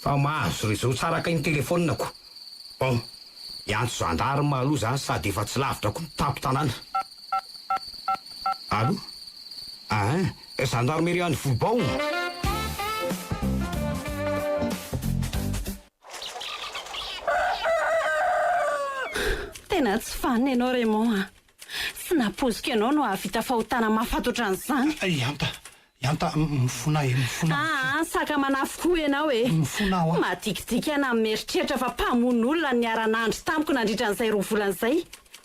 fa mahazo rezao tsaraka iny telefonina ko bon iantso zandary maloha zany sady efa tsy lavitra koa mitapo tanàna allo gendarmerie any volobao tena tsy fanny ianao Raymond sy napozika ianao no ahavita fahotana mahafatotra an'izany ianta mifona saka manafikoa ianao mifona madikidiky ana meritreritra fa mpamon'olona ny aran'andro tamiko nandritra n'izay roa volan'izay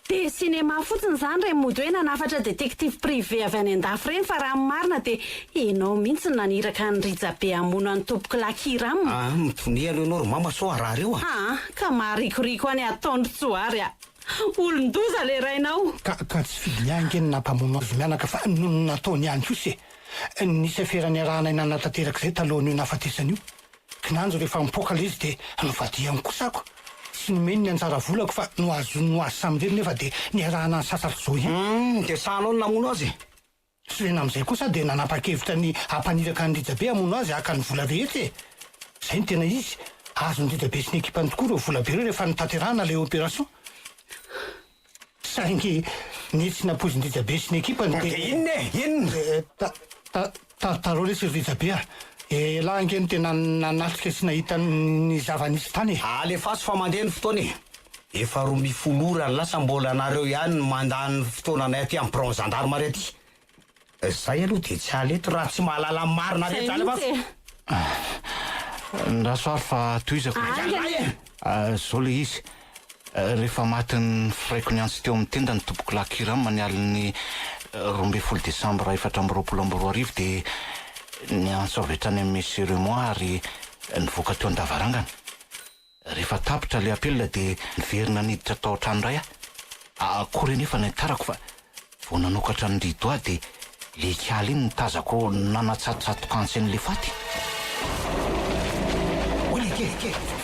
de sinema fotsiny zany ray mody hoe nanafatra détective privé avy any an-dafy reny fa raha marina de enao mihitsy naniraka ny rijabe amono any tompoko lakiram mitonehalo ianao ro mamasoa raha reo ka maharikoriko any ataondro tsoary olon-doza le rainao ka tsy fidiniangeny nampamono azy mianaka fa nono nataony ihany kosy nisy aferany arahana ina natanteraka zay talohan'io nafatesan'io kinanjo rehefa mipoka le izy de novadiany kosako sy nomeny ny anjara volako fa no azo samyreny nefa de niarahana ny sasaky zao de sahanao ny namono azy sy rena am'izay kosa de nanapa-kevitra ny ampaniraka ny rijabe amono azy aka ny vola rehetra zay ny tena izy azo ny rijabe sy ny ekipany tokoa reo vola be reo rehefa nitaterahana le opération saingy nitsy napoziny rijabe sy ny ekipany inona tareo resy rijabe laha angeny tena nanatrika sy nahita ny zava-nisy tany alefaso fa mandeha ny fotoany efa ro mifolora lasa mbola anareo ihany mandany fotoana anay aty amin'ny bron gendarme aty zay aloha de tsy aleto raha tsy mahalala marina rehetra alefaso ndasoary fa toizako zao le izy rehefa matin'ny firaiko ny antsy teo amin'ny tenda ny tompoko lakira manialiny 12 Desambra 2024 de ny antso avetrany amin'ny monsieur Raymond ary nivoaka teo an-davarangana rehefa tapitra le apelina de niverina niditra tao trano ray akory nefa nitarako fa vo nanokatra ny rido de le kialy iny nitazako nanatsatotsatoka antsy an'le faty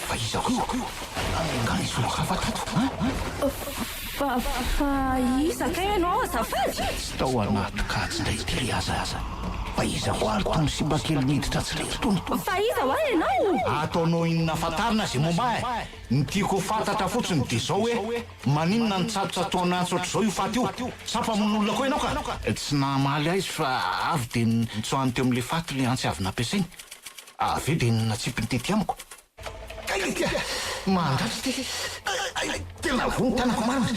fa izako io angany izy lokafatato fa izaka ianao azafady tsy tao anaty katsy ndray ty azaza fa iza ho ary tony simbakely niditra tsy rery tony fa iza ho ay ianao ataonao inona fatarina zay momba e ny tiako fantatra fotsiny de zao hoe maninona ny tsatotsatoana antsotr' zao io faty io sapamon'olona koa ianao ka tsy namaly aizy fa avy de nitsoahany teo am'le faty le antsy avy nampiasainy avy de natsipiny tety amiko mandratsy ty tena vony tanako marina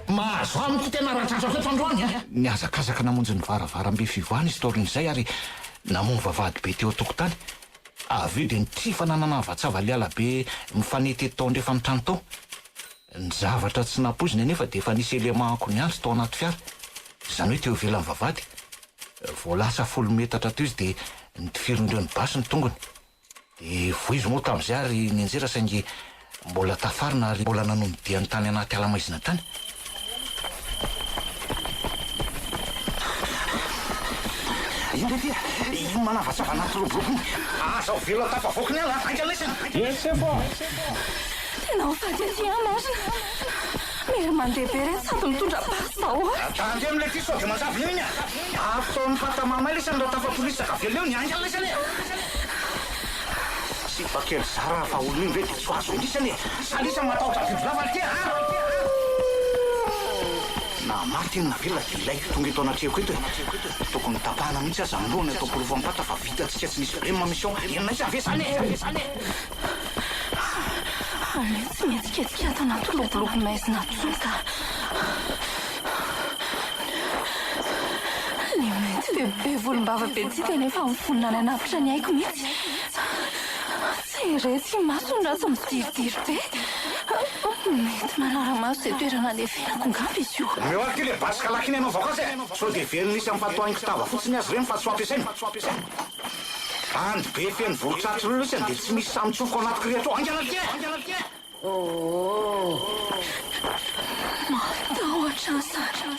mahazo amiko tena rahatratrakoeto androany a niazakazaka namonjy ny varavarambe fivoany istorin'izay ary namono vavahady be teo atokotany avy eo de nitrifana nanavatsava liala be mifanety tao ndrefa ny trano tao ny zavatra tsy nampoziny anefa de efa nisy elemako ny azy tao anaty fiara zany hoe teo ivelan'ny vavahady voalasa 10 metatra teo izy de nitifirindreo ny basy ny tongony de voizy moa tam'izay ary nianjera saingy mbola tafarina ary mbola nanomdiany tany anaty alamaizina tany io ty io manavatsava anaty roborobony azao velo tafavoakiny any ankalesana tena ho fady aty marina mery mandeha be reto sady mitondra basy zao tandy am'le ty sao de manjavina iny a ataon'ny fatamama lesany reo tafapolisaka veleo ny ankalesany sy bakely zara fa olona iny ve de tsy azo indrisany salisa matahotra bibilava ty na maty iny na velona de ilaiko tonga eto anatreko eto e tokony tapahana mihitsy aza amin'lohany atao porovampata fa vitatsika tsy nisy problema mission enona izy avesany ale tsy mety ketikety anaty lobolobo maizina tsoka le mety de be volombava be tsika nefa mifonina ny anapitra ny haiko mihitsy tsy rety masony raha tsy midiridiry be mety manaramaso zay toerana le venako ngamba izy io meo ary ty le basika lakiny anao vaoka zay sao de velonisy amin'ny fatoainiko tava fotsiny azy reny fa tsy ampiasainy andy be feny voritratry reo lesany de tsy misy samytsofoko anaty kriatro angalatye matahotra sara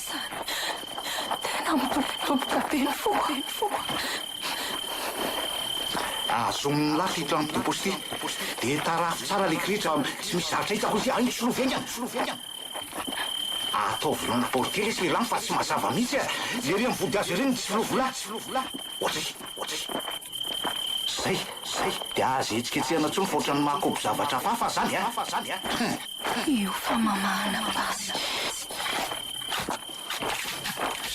tena mitobotoboka be ny foko azo milafy hito amin'ny toposty de tarafy tsara le kritra tsy misy zaratra hitako ty ainy soloviangany ataovy longo portely izy le lamy fa tsy mazava mihitsy le re mivody azy reny tsy filovola ohatray zay de azy etsiketsehana tsony fotrany mahakobo zavatra fafa zany io fa mamahana basy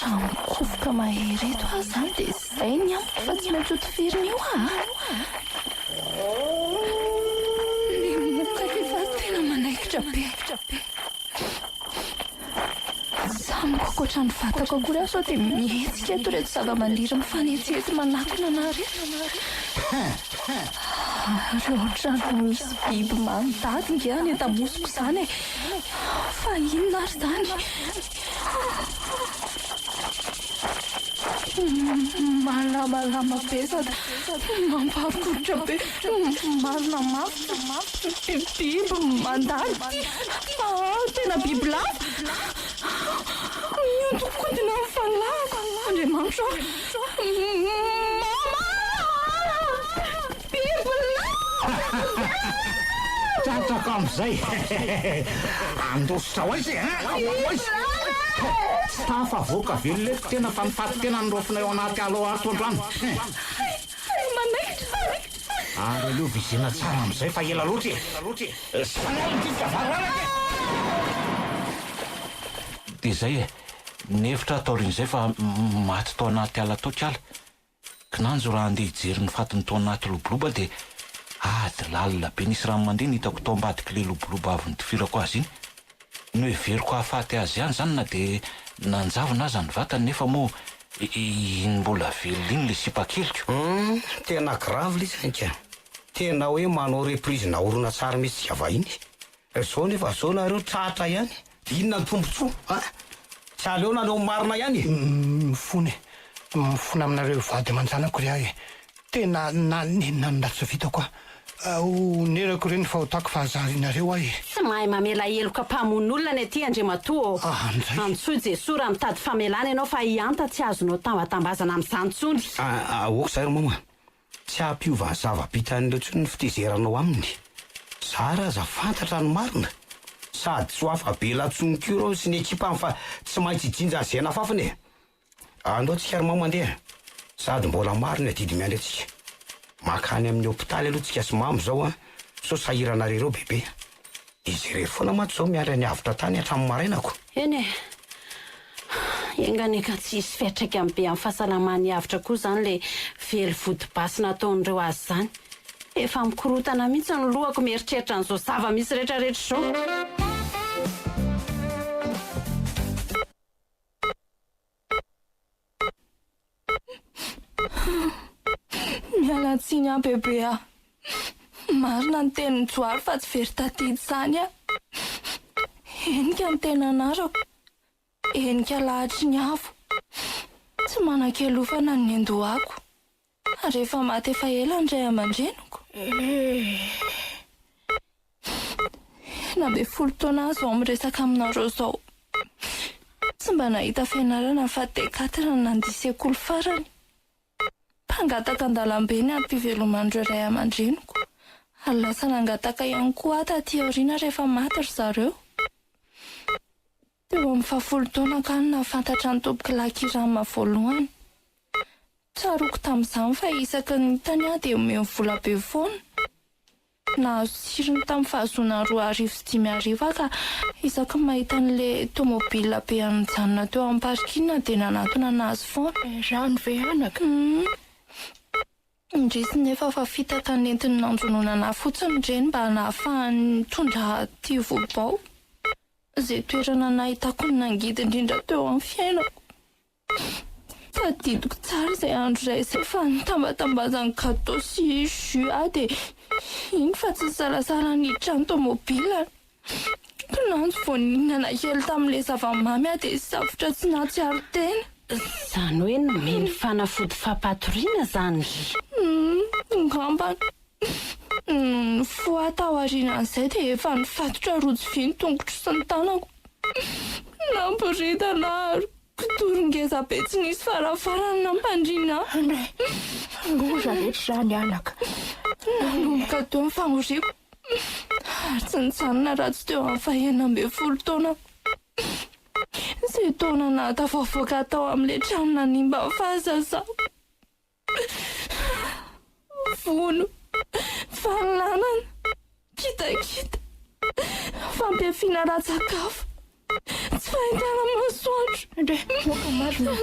raha mikofoka mahery eto a zany de zay ny amiko fa tsy maintsy hotifiriny io le moka rehefa tena manaikitra be samiko akoatra ny vatako akory aho sao de mihetsika eto reto zava-maniry mifanetsety manakona anareto reo ohatrany misy biby mandady ngiany entamosiko zany e fa inona ary zany malamalama be sady mampahakorotra be marina mafy biby mandady tena biby lava miondoko tena mifanlava andriamanitro tatraka am'izay andositra ho aizy tsy tafavoaka velo leto tena fa nifaty tena nyrofina eo anaty alo aritoandroany manaikitra ary aleo vizena tsara am'izay fa ela loatra sy fanalitivykavararaka de zay e nefitra ataorin'izay fa maty tao anaty ala taotra ala kinanjo raha andeha hijery ny fatiny tao anaty loboloba de ady lalina be nisy rano mandeha ny hitako tao ambadiky le loboloba avy nitifirako azy iny no everiko hahafaty azy ihany zany na de nanjavona aza ny vatany nefa moa iny mbola velona iny le sipakeliko tena grave le sanka tena hoe manao reprise na orona tsara mihitsy avahiny zao nefa zao nareo tratra ihany inona ny tombontsoa tsy aleo nanao marina ihany mifony aminareo vady aman-janako ry ahy tena nanenina ny ratso vitako nerako reny fa hotako fahazarianareo ahy tsy mahay mamela eloka mpamon'olona ny aty andriamatoa antsoy jesoa raha mitady famelana ianao fa hianta tsy azonao tambatambazana amin'izany oko zay ro mama tsy ampiova ny zava-pitan'ireo tsony ny fitezeranao aminy Zara aza fantatra ny marina sady soafa be latsoniko reo sy ny ekipany fa tsy maintsy jinja azena fafiny e. Andao tsika ry mamandeha sady mbola marina didy miandry atsika makany amin'ny hôpitaly aloha tsika sy mamy zao a so sahiranareo bebe izy rery foana maty zao miandry ny avitra tany hatramin'ny marainako. Eny e, enganeka tsy hisy fiatraika amin'ny be amin'ny fahasalamany avitra koa zany le velo vodibasy nataon'ireo azy zany. Efa mikorotana mihitsy ny lohako mieritreritra n'izao zava-misy rehetrarehetra zao. Miala tsiny a bebe a. Marina ny tenin'ny Joary fa tsy very tatidy zany a. Enika ny tena anarako. Enika lahatry ny avo. Tsy manan-kelofana ny andohako. Ary efa maty efa ela ny ray aman-dreniko. Na be 10 taona azo ao miresaka aminareo zao. Tsy mba nahita fianarana fa T4 nandeha sekoly farany. Pangataka an-dalambe ny ampiveloman'ireo ray aman-dreniko. Ary lasa nangataka ihany koa ato aty aoriana rehefa maty ry zareo. Teo amin'ny 10 taona ka no nahafantatra ny tomboky lakirama voalohany. Tsaroko tamin'izany fa isaky ny hitany aho dia omeny vola be foana. Nahazo tsirony tamin'ny fahazoana 2,5 ka isaky mahita an'ilay tomobila be mijanona teo amin'ny parikina dia nanatona anazy foana. Rano ve anaka? Indrisy nefa fa fitaka nentin'ny nanjononana fotsiny ireny mba nahafahany mitondra ity vobao. Izay toerana nahitako ny nangidy indrindra teo amin'ny fiainako. Tadidiko tsara izay andro izay izay fa nitambatambazany gâteau sy jus aho dia iny fa tsy salasala niditra ny tomobila. Nanjo vao nihinana kely tamin'ilay zava-mamy aho dia safotra tsy nahatsiaro tena. Zany hoe nomeny fanafody fampatoriana zany. Ngambany. Foa tao aorianan'izay dia efa nifatotra rojo vy ny tongotro sy ny tanako. Nampiridana ary kidorongeza be tsy nisy farafarany nampandriana. Ngoza rehetra zany anaka. Nanomboka teo amin'ny fangoriako. Ary tsy nijanona raha tsy teo amin'ny 20 taona. Izay taona nahatafavoaka tao amin'ilay trano nanimba fahazazako. Vono, fahalalana, kitakita, fampiafiana ratsakafo, tsy fahitana masoandro.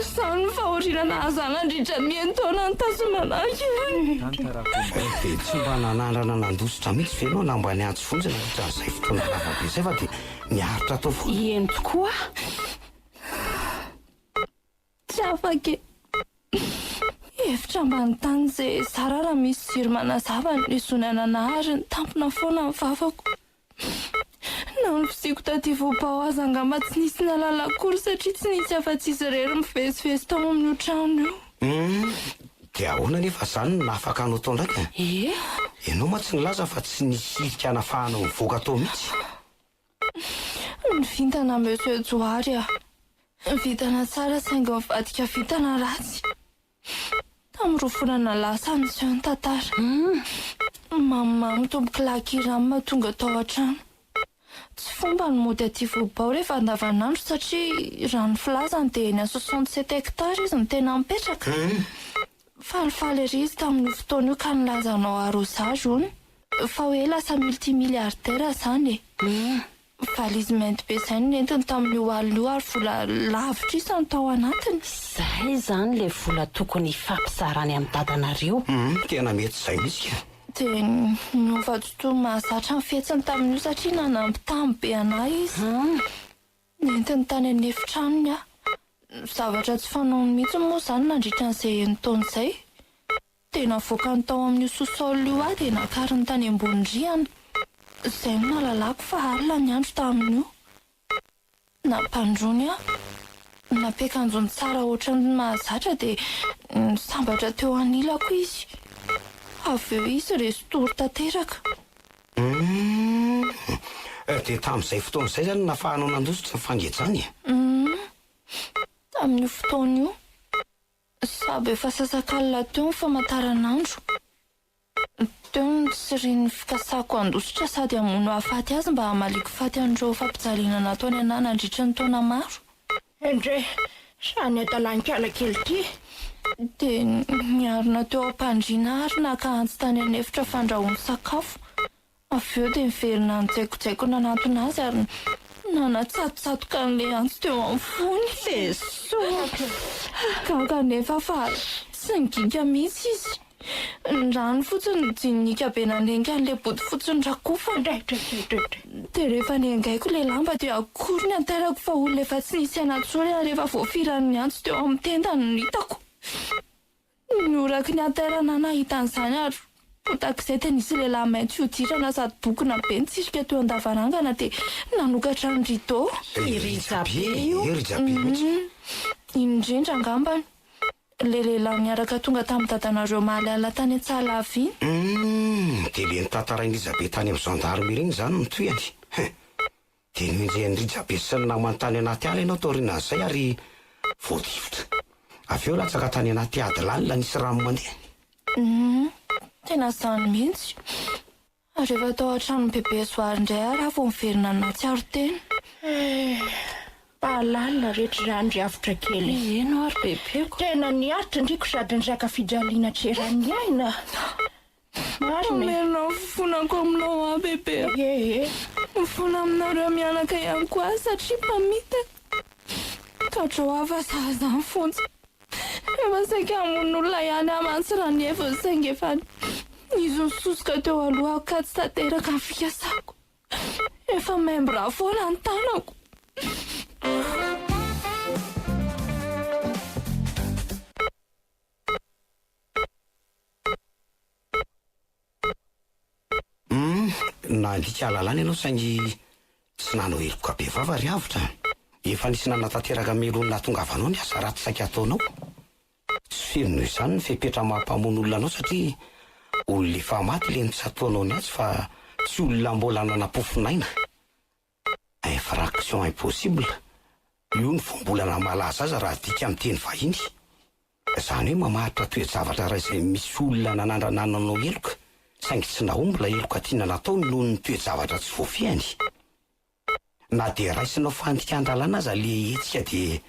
Izany ny fahorinana hazana andritra mihainy-taona ny tasomana kely. Dia tsy mba nanandrana nandositra mihitsy ve ianao na mba niantso fonjy nahitra an'izay fotoana lavabe izay fa dia niaritra tao foana. Eny tokoa. Tsy afaka e. Efitra ambany tany izay zara raha misy jiro manazava ny zonana nahary ny tampona foana ny vavako. Na ny fisiako taty vobao azy angamba tsy nisy nalala akory satria tsy nisy afa-tsy izy irery mivezivezy tao amin'io trano io. Dia ahoana nefa zany no nahafaka anao tao ndraika? Ianao ma tsy nilaza fa tsy nisy hirika nahafahana mivoaka tao mihitsy. Nivintana Monsieur Joary aho. Vitana tsara saingy mivadika vitana ratsy. Tamin'ny rofonana lasa ny zao ny tantara. Mamimamy tomboky lakirama tonga tao an-trano. Tsy fomba ny mody aty vobao rehefa andavanandro satria raha ny filazany dia eny 67 hectares izy no tena mipetraka. Falifaly ery izy tamin'ny fotoana io ka nilazanao arrosage hono. Fa hoe lasa multimilliardaire zany e. Valizy mainty be izay nentiny tamin'io alio ary vola lavitra isany tao anatiny. Zay zany le vola tokony hifampizarany amin'ny dadanareo. Tena mety izay mihitsy ka. Dia niova totoa mahazatra ny fihetsiny tamin'io satria nanampy tamy be anahy izy. Nentiny tany any efitranony aho. Zavatra tsy fanaony mihitsy moa zany nandritra an'izay taona izay. Dia navoakany tao amin'io sosol io aho dia nakariny tany ambony-driana. Izay no nalalako fa alina ny andro tamin'io. Nampandrony aho. Napiakanjony tsara ohatran'ny mahazatra dia sambatra teo anilako izy. Avy eo izy restory tanteraka. Dia tamin'izay fotoana izay zany nahafahanao nandositra ny fangejany. Tamin'io fotoana io. Sady efa sasakalina teo ny famantaranandro. teo ny tsy reny fikasako andositra sady amono hafaty azy mba hamaliko faty andreo fampijaliana nataony ana nandritra ny taona maro. Indray sany atalankala kely ty. Dia miarina teo ampandriana ary naka antsy tany anefitra fandrahoany sakafo. Avy eo dia miverina nitsaikotsaiko nanantona azy ary nanatsatotsatoka an'ilay antsy teo amin'ny fony. Gaga nefa fa tsy nigika mihitsy izy. Ny rano fotsiny ny jinika be nanenga an'ilay body fotsiny rakofana. Dia rehefa nengaiko ilay lamba dia akory ny antarako fa olona efa tsy nisy anatsony ary rehefa voafirany antsy teo amin'ny tenda no hitako. Nioraky ny antarana nahita an'izany ary potak'izay dia nisy lehilahy mainty fihodirana sady bokona be nitsirika teo an-davarangana dia nanokatra ny rideau. Irijabe io. Indrindra angambany. Le lehilahy niaraka tonga tamin'ny dadanareo Malala tany Antsalavy iny. Dia le nitantarain'i Elisabeth tany amin'ny gendarme ireny izany no toyany. Dia noenjehan'i Elisabeth sy ny namany tany anaty ala ianao taorinan'izay ary voadifotra. Avy eo latsaka tany anaty ady lalina nisy rano mandeha. Tena izany mihitsy. Ary rehefa tao an-trano bebe Zoary indray ary avy miverina ny natsiaro teny. Pahalalina rehetra izany ry avitra kely. Eno ary bebeko. Tena niaritra ndriko sady nizaka fijaliana tseran'ny aina. Marina. Omenao fonako aminao bebe. Mifona aminareo mianaka ihany koa satria mpamita. Ka trao ava zazany fontsy. Efa saika hamon'olona ihany amantsy raha ny efa saingy efa izy nisosoka teo aloha ka tsy tanteraka ny fikasako. Efa membra foana ny tanako. Nandika lalàna ianao saingy tsy nanao heloka be vava ry avitra. Efa nisy nanatanteraka melony nahatongavanao ny asa ratsy saika ataonao. Tsy feno noho izany ny fepetra mampamono olona anao satria olona efa maty le nitsatoanao ny azy fa tsy olona mbola nanapofinaina. Infraction impossible. Io ny voambolana malaza aza raha dika amin'ny teny vahiny. Izany hoe mamaritra toe-javatra raha izay misy olona nanandranananao heloka saingy tsy nahombola heloka tiana nataony noho ny toe-javatra tsy voafihany. Na dia raisinao fandikan-dalàna aza le hetsika dia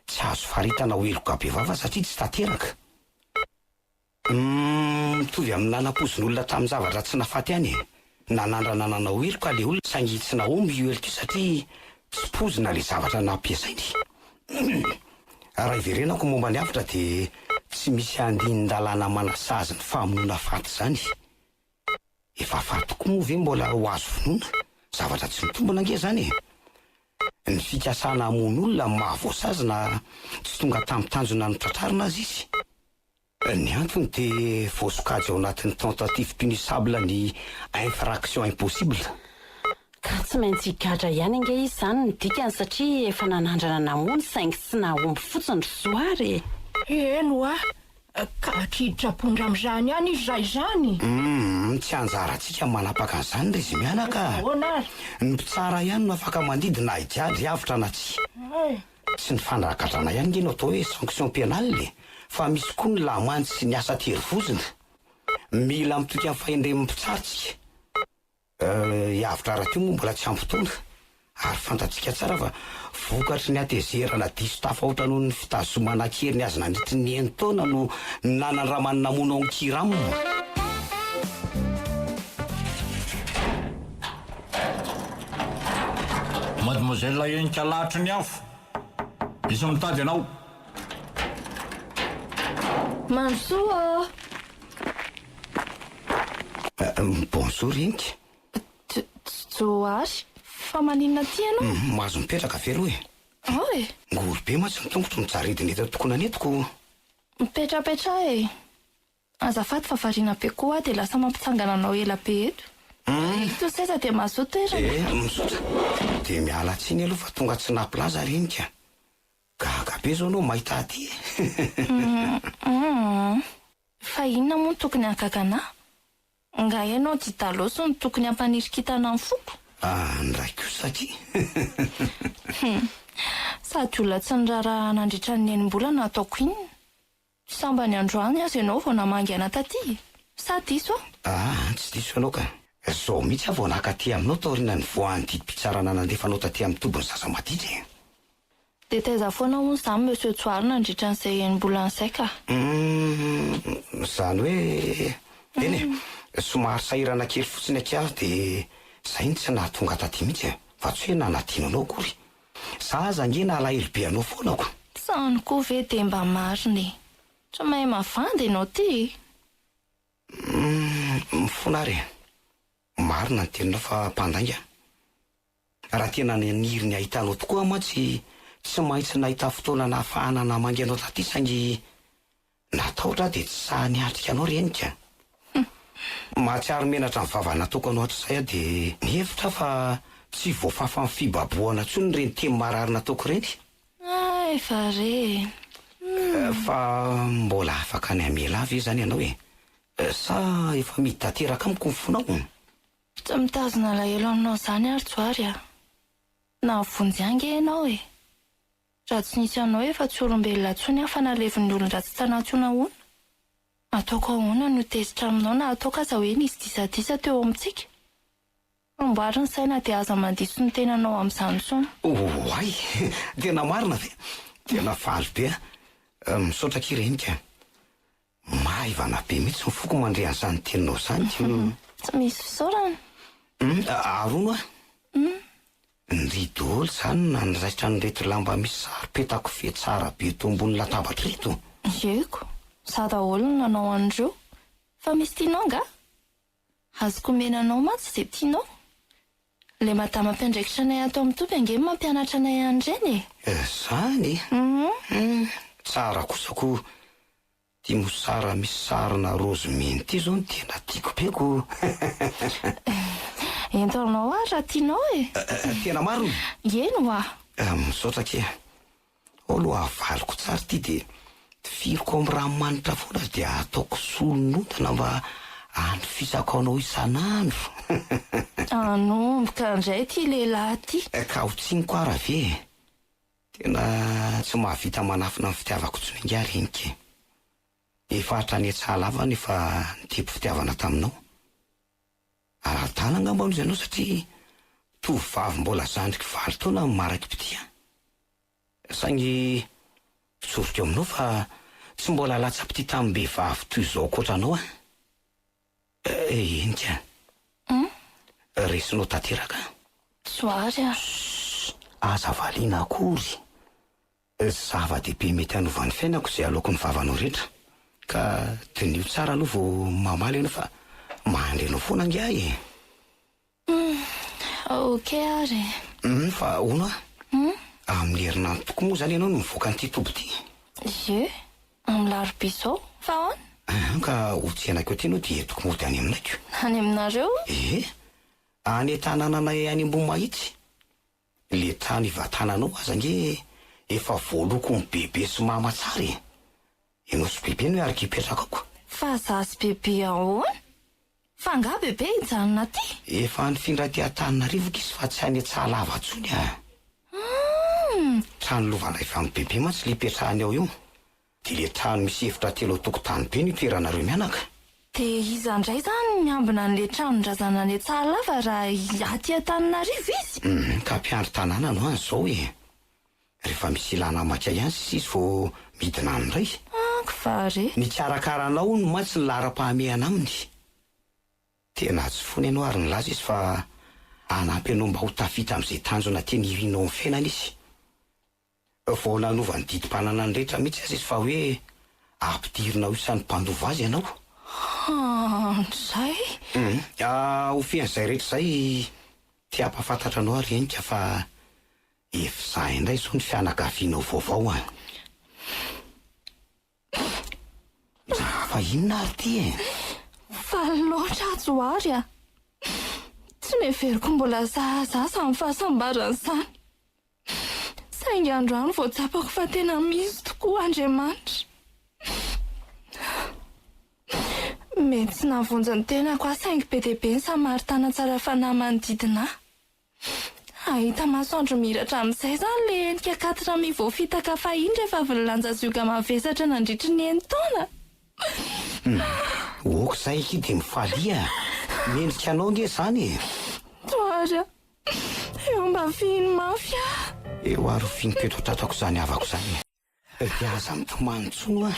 tsy azo faritana ho heloka be vava satria tsy tanteraka. Mitovy amin'ny nanampozin'olona tamin'ny zavatra tsy nafaty any. Nanandranananao heloka le olona saingy tsy nahomby io heloka satria tsy pozina le zavatra nampiasainy. Raha iverenako momba ny avitra dia tsy misy andinin-dalàna manasazy ny famonoana faty izany. Efa faty koa moa ve mbola ho azo vonoina? Zavatra tsy mitombona ange izany. Ny fikasana hamono olona mahavoasazy na tsy tonga tamin'ny tanjona ny tratrarina azy izy. Ny antony dia voasokajy ao anatin'ny tentative punissable ny infraction impossible. Ka tsy maintsy higadra ihany ange izy izany ny dikany satria efa nanandrana namono saingy tsy nahomby fotsiny ry Zoary. Eno ka hatriditra-pondra amin'izany ihany izy raha izany. Tsy anjarantsika manapaka an'izany ry izy mianaka. Ny mpitsara ihany no afaka mandidina hidiady avitra na tsy. Tsy ny fandragadrana ihany nge no atao hoe sanction pénale fa misy koa ny lamandy sy ny asa terivozina. Mila mitoky amin'ny fahendren'ny mpitsaritsika. Avitra rahateo moa mbola tsy ampitoana ary fantatsika tsara fa vokatry ny atezerana diso tafahoatra noho ny fitazomana kely ny azy nandritry ny enitaona no nanandramany namono ao kiramo. Mademoiselle enika lahatra ny afo. Misy mitady anao. Mansoa. Bonjour enika. Zoary, fa maninona ty ianao? Mahazo mipetraka ve aloha e? Ao e. Ngolo be mantsy ny tongotro mijaridiny eto tokona netiko. Mipetrapetra e. Azafady fa variana be koa dia lasa mampitsangana anao ela be eto. Ito seza dia mazoto era. Mizotra. Dia miala tsiny aloha fa tonga tsy naplaza renika. Gaga be zao anao mahita aty e. Fa inona moa no tokony hankakana? Nga ianao tsy taloso no tokony hampanirikitana amin'ny foko. Ndray kosa ty. Sady olona tsy nirara nandritra ny enim-bola no ataoko inona. Samba ny androany azy ianao vao namangy ana taty. Sa diso tsy diso ianao ka zao mihitsy avao nakaty aminao taorina ny voan'ny didim-pitsarana nandefanao taty amin'ny tobony zaza maditra dia taiza foana hono izany monsieur Tsoarina nandritra an'izay mbola ansaika zany hoe eny somary sahirana kely fotsiny aky dia zay ny tsy nahatonga taty mihitsy fa tsy hoe nanadino anao akory za zange nalahelo be anao foanako sany koa ve dia mba mariny tsy mahay mavandy ianao ty mifona ary marina ny teninao fa mpandainga raha tena naniry ny ahitanao tokoa matsy tsy maintsy nahita fotoana nahafahana namangy anao taty sangy nataotra dia tsy sahany atrika anao renika mahatsiaro menatra ny vavana nataoko anao hatr'izay dia nihevitra fa tsy voafafa ny fibaboana tsony reny teny marary nataoko reny efa re fa mbola afaka ny amela avy zany ianao sa efa mity tanteraka amiko mifonao tsy mitazona lahelo aminao izany ary tsoary na vonjyange ianao raha tsy nisy anao efa tsy olombelona tsony aho fa naleviny olon-dra tsy tanatsona hoana ataoko ahoana no tezitra aminao na ataoko aza hoe nisy disadisa teo amintsika amboary ny saina dia aza mandiso ny tenanao amin'izany tsony oay tena marina ve tena faly be misaotra kirenika maivana be mihitsy mifoko mandre an'izany teninao zany tsy misy fisaorana arono ny ridolo zany na nyraitra nyreto lamba misy sary-petako fe tsara be to ambony latabatra reto eko za daholo no nanao an'ireo fa misy tianao nga azoko menanao matsy izay tianao le madama mpiandraikitra anay atao amin'ny toby ange mampianatra anay an'ireny zany tsara kosako tia mosara misy sarina rozy meny ty zao ny tena tiako peko entanao ary raha tianao tena marina eno misaotra ke olo avaliko tsara ty dia firiko amin'ny ranomanitra foana dia ataoko solonondana mba androfisako anao isan'andro anomboka indray ty lehilahy ty ka ho tsiniko ara ve tena tsy mahavita manafina ny fitiavako tsony inga renike efa hatrany etsahalava nefa nitebo fitiavana taminao aratana angamba nozy ianao satria tovavy mbola zandriky valy taona maraky pitia saingy soroko aminao fa tsy mbola latsa-pity tamin'ny behivavy toy izao koatranao enika resinao tanteraka soary aza valiana akory zava-dehibe mety hanovan'ny fiainako izay aloako ny vavanao rehetra ka dinio tsara aloha vao mamaly ianao fa mandrenao foana angahy ok ary fa ono amin'ny herinandro tokoa moa zany ianao no mivoaka n'ity tobo ty ye amin'ny larobe zao fa ahoana ka hotsenako ety anao dia etoko mody any aminayko any aminareo any tanànanay any ambony mahitsy le trano ivatananao azange efa voaloko ny bebe sy mamatsara ianao sy bebe no araka hipetraka ako fa za sy bebe ahoana fa nga bebe hijanona ty efa nifindra ty Antananarivoka izy fa tsy any Antsahalava ntsony trano lovana efa amin'ny bebe mantsy le hipetrahany ao io dia le trano misy efitra telo tokotany be ny toeranareo mianaka dia iza indray zany miambina an'le tranondrazana ny Antsahalava raha aty Antananarivo izy ka mpiandry tanàna no any zao rehefa misy ilana maka ihany sisy vao midina anyray vare ny karakaranao no matsy ny lara-pahamehana aminy tena tsy fony ianao ary ny laza izy fa anampy ianao mba ho tafita amin'izay tanjona teny irinao amin'ny fiainana izy vao nanovany didim-panana ny rehetra mihitsy azy izy fa hoe ampidirinao isan'ny mpandova azy ianao zay ho fian'izay rehetra izay tia ampafantatra anao ary enika fa efa za indray zao ny fianakavianao vaovao fa inona ary ty fa loatra ajoary tsy meveriko mbola za samy fahasambarana izany saingy androany vao tsapako fa tena misy tokoa Andriamanitra mety tsy navonjany tenako saingy be dia be ny samaritana tsara fanahy manodidina ahita masoandro miratra amin'izay zany le endrika 4 vao fitaka fahiny rehefa avy nilanja zioga mavesatra nandritry ny 9 taona oka izay ki dia mifalia miendrika anao nge izany toara eo mba finy mafy eo ary finim-petotratako izany avako izany dia aza mitomany tsono a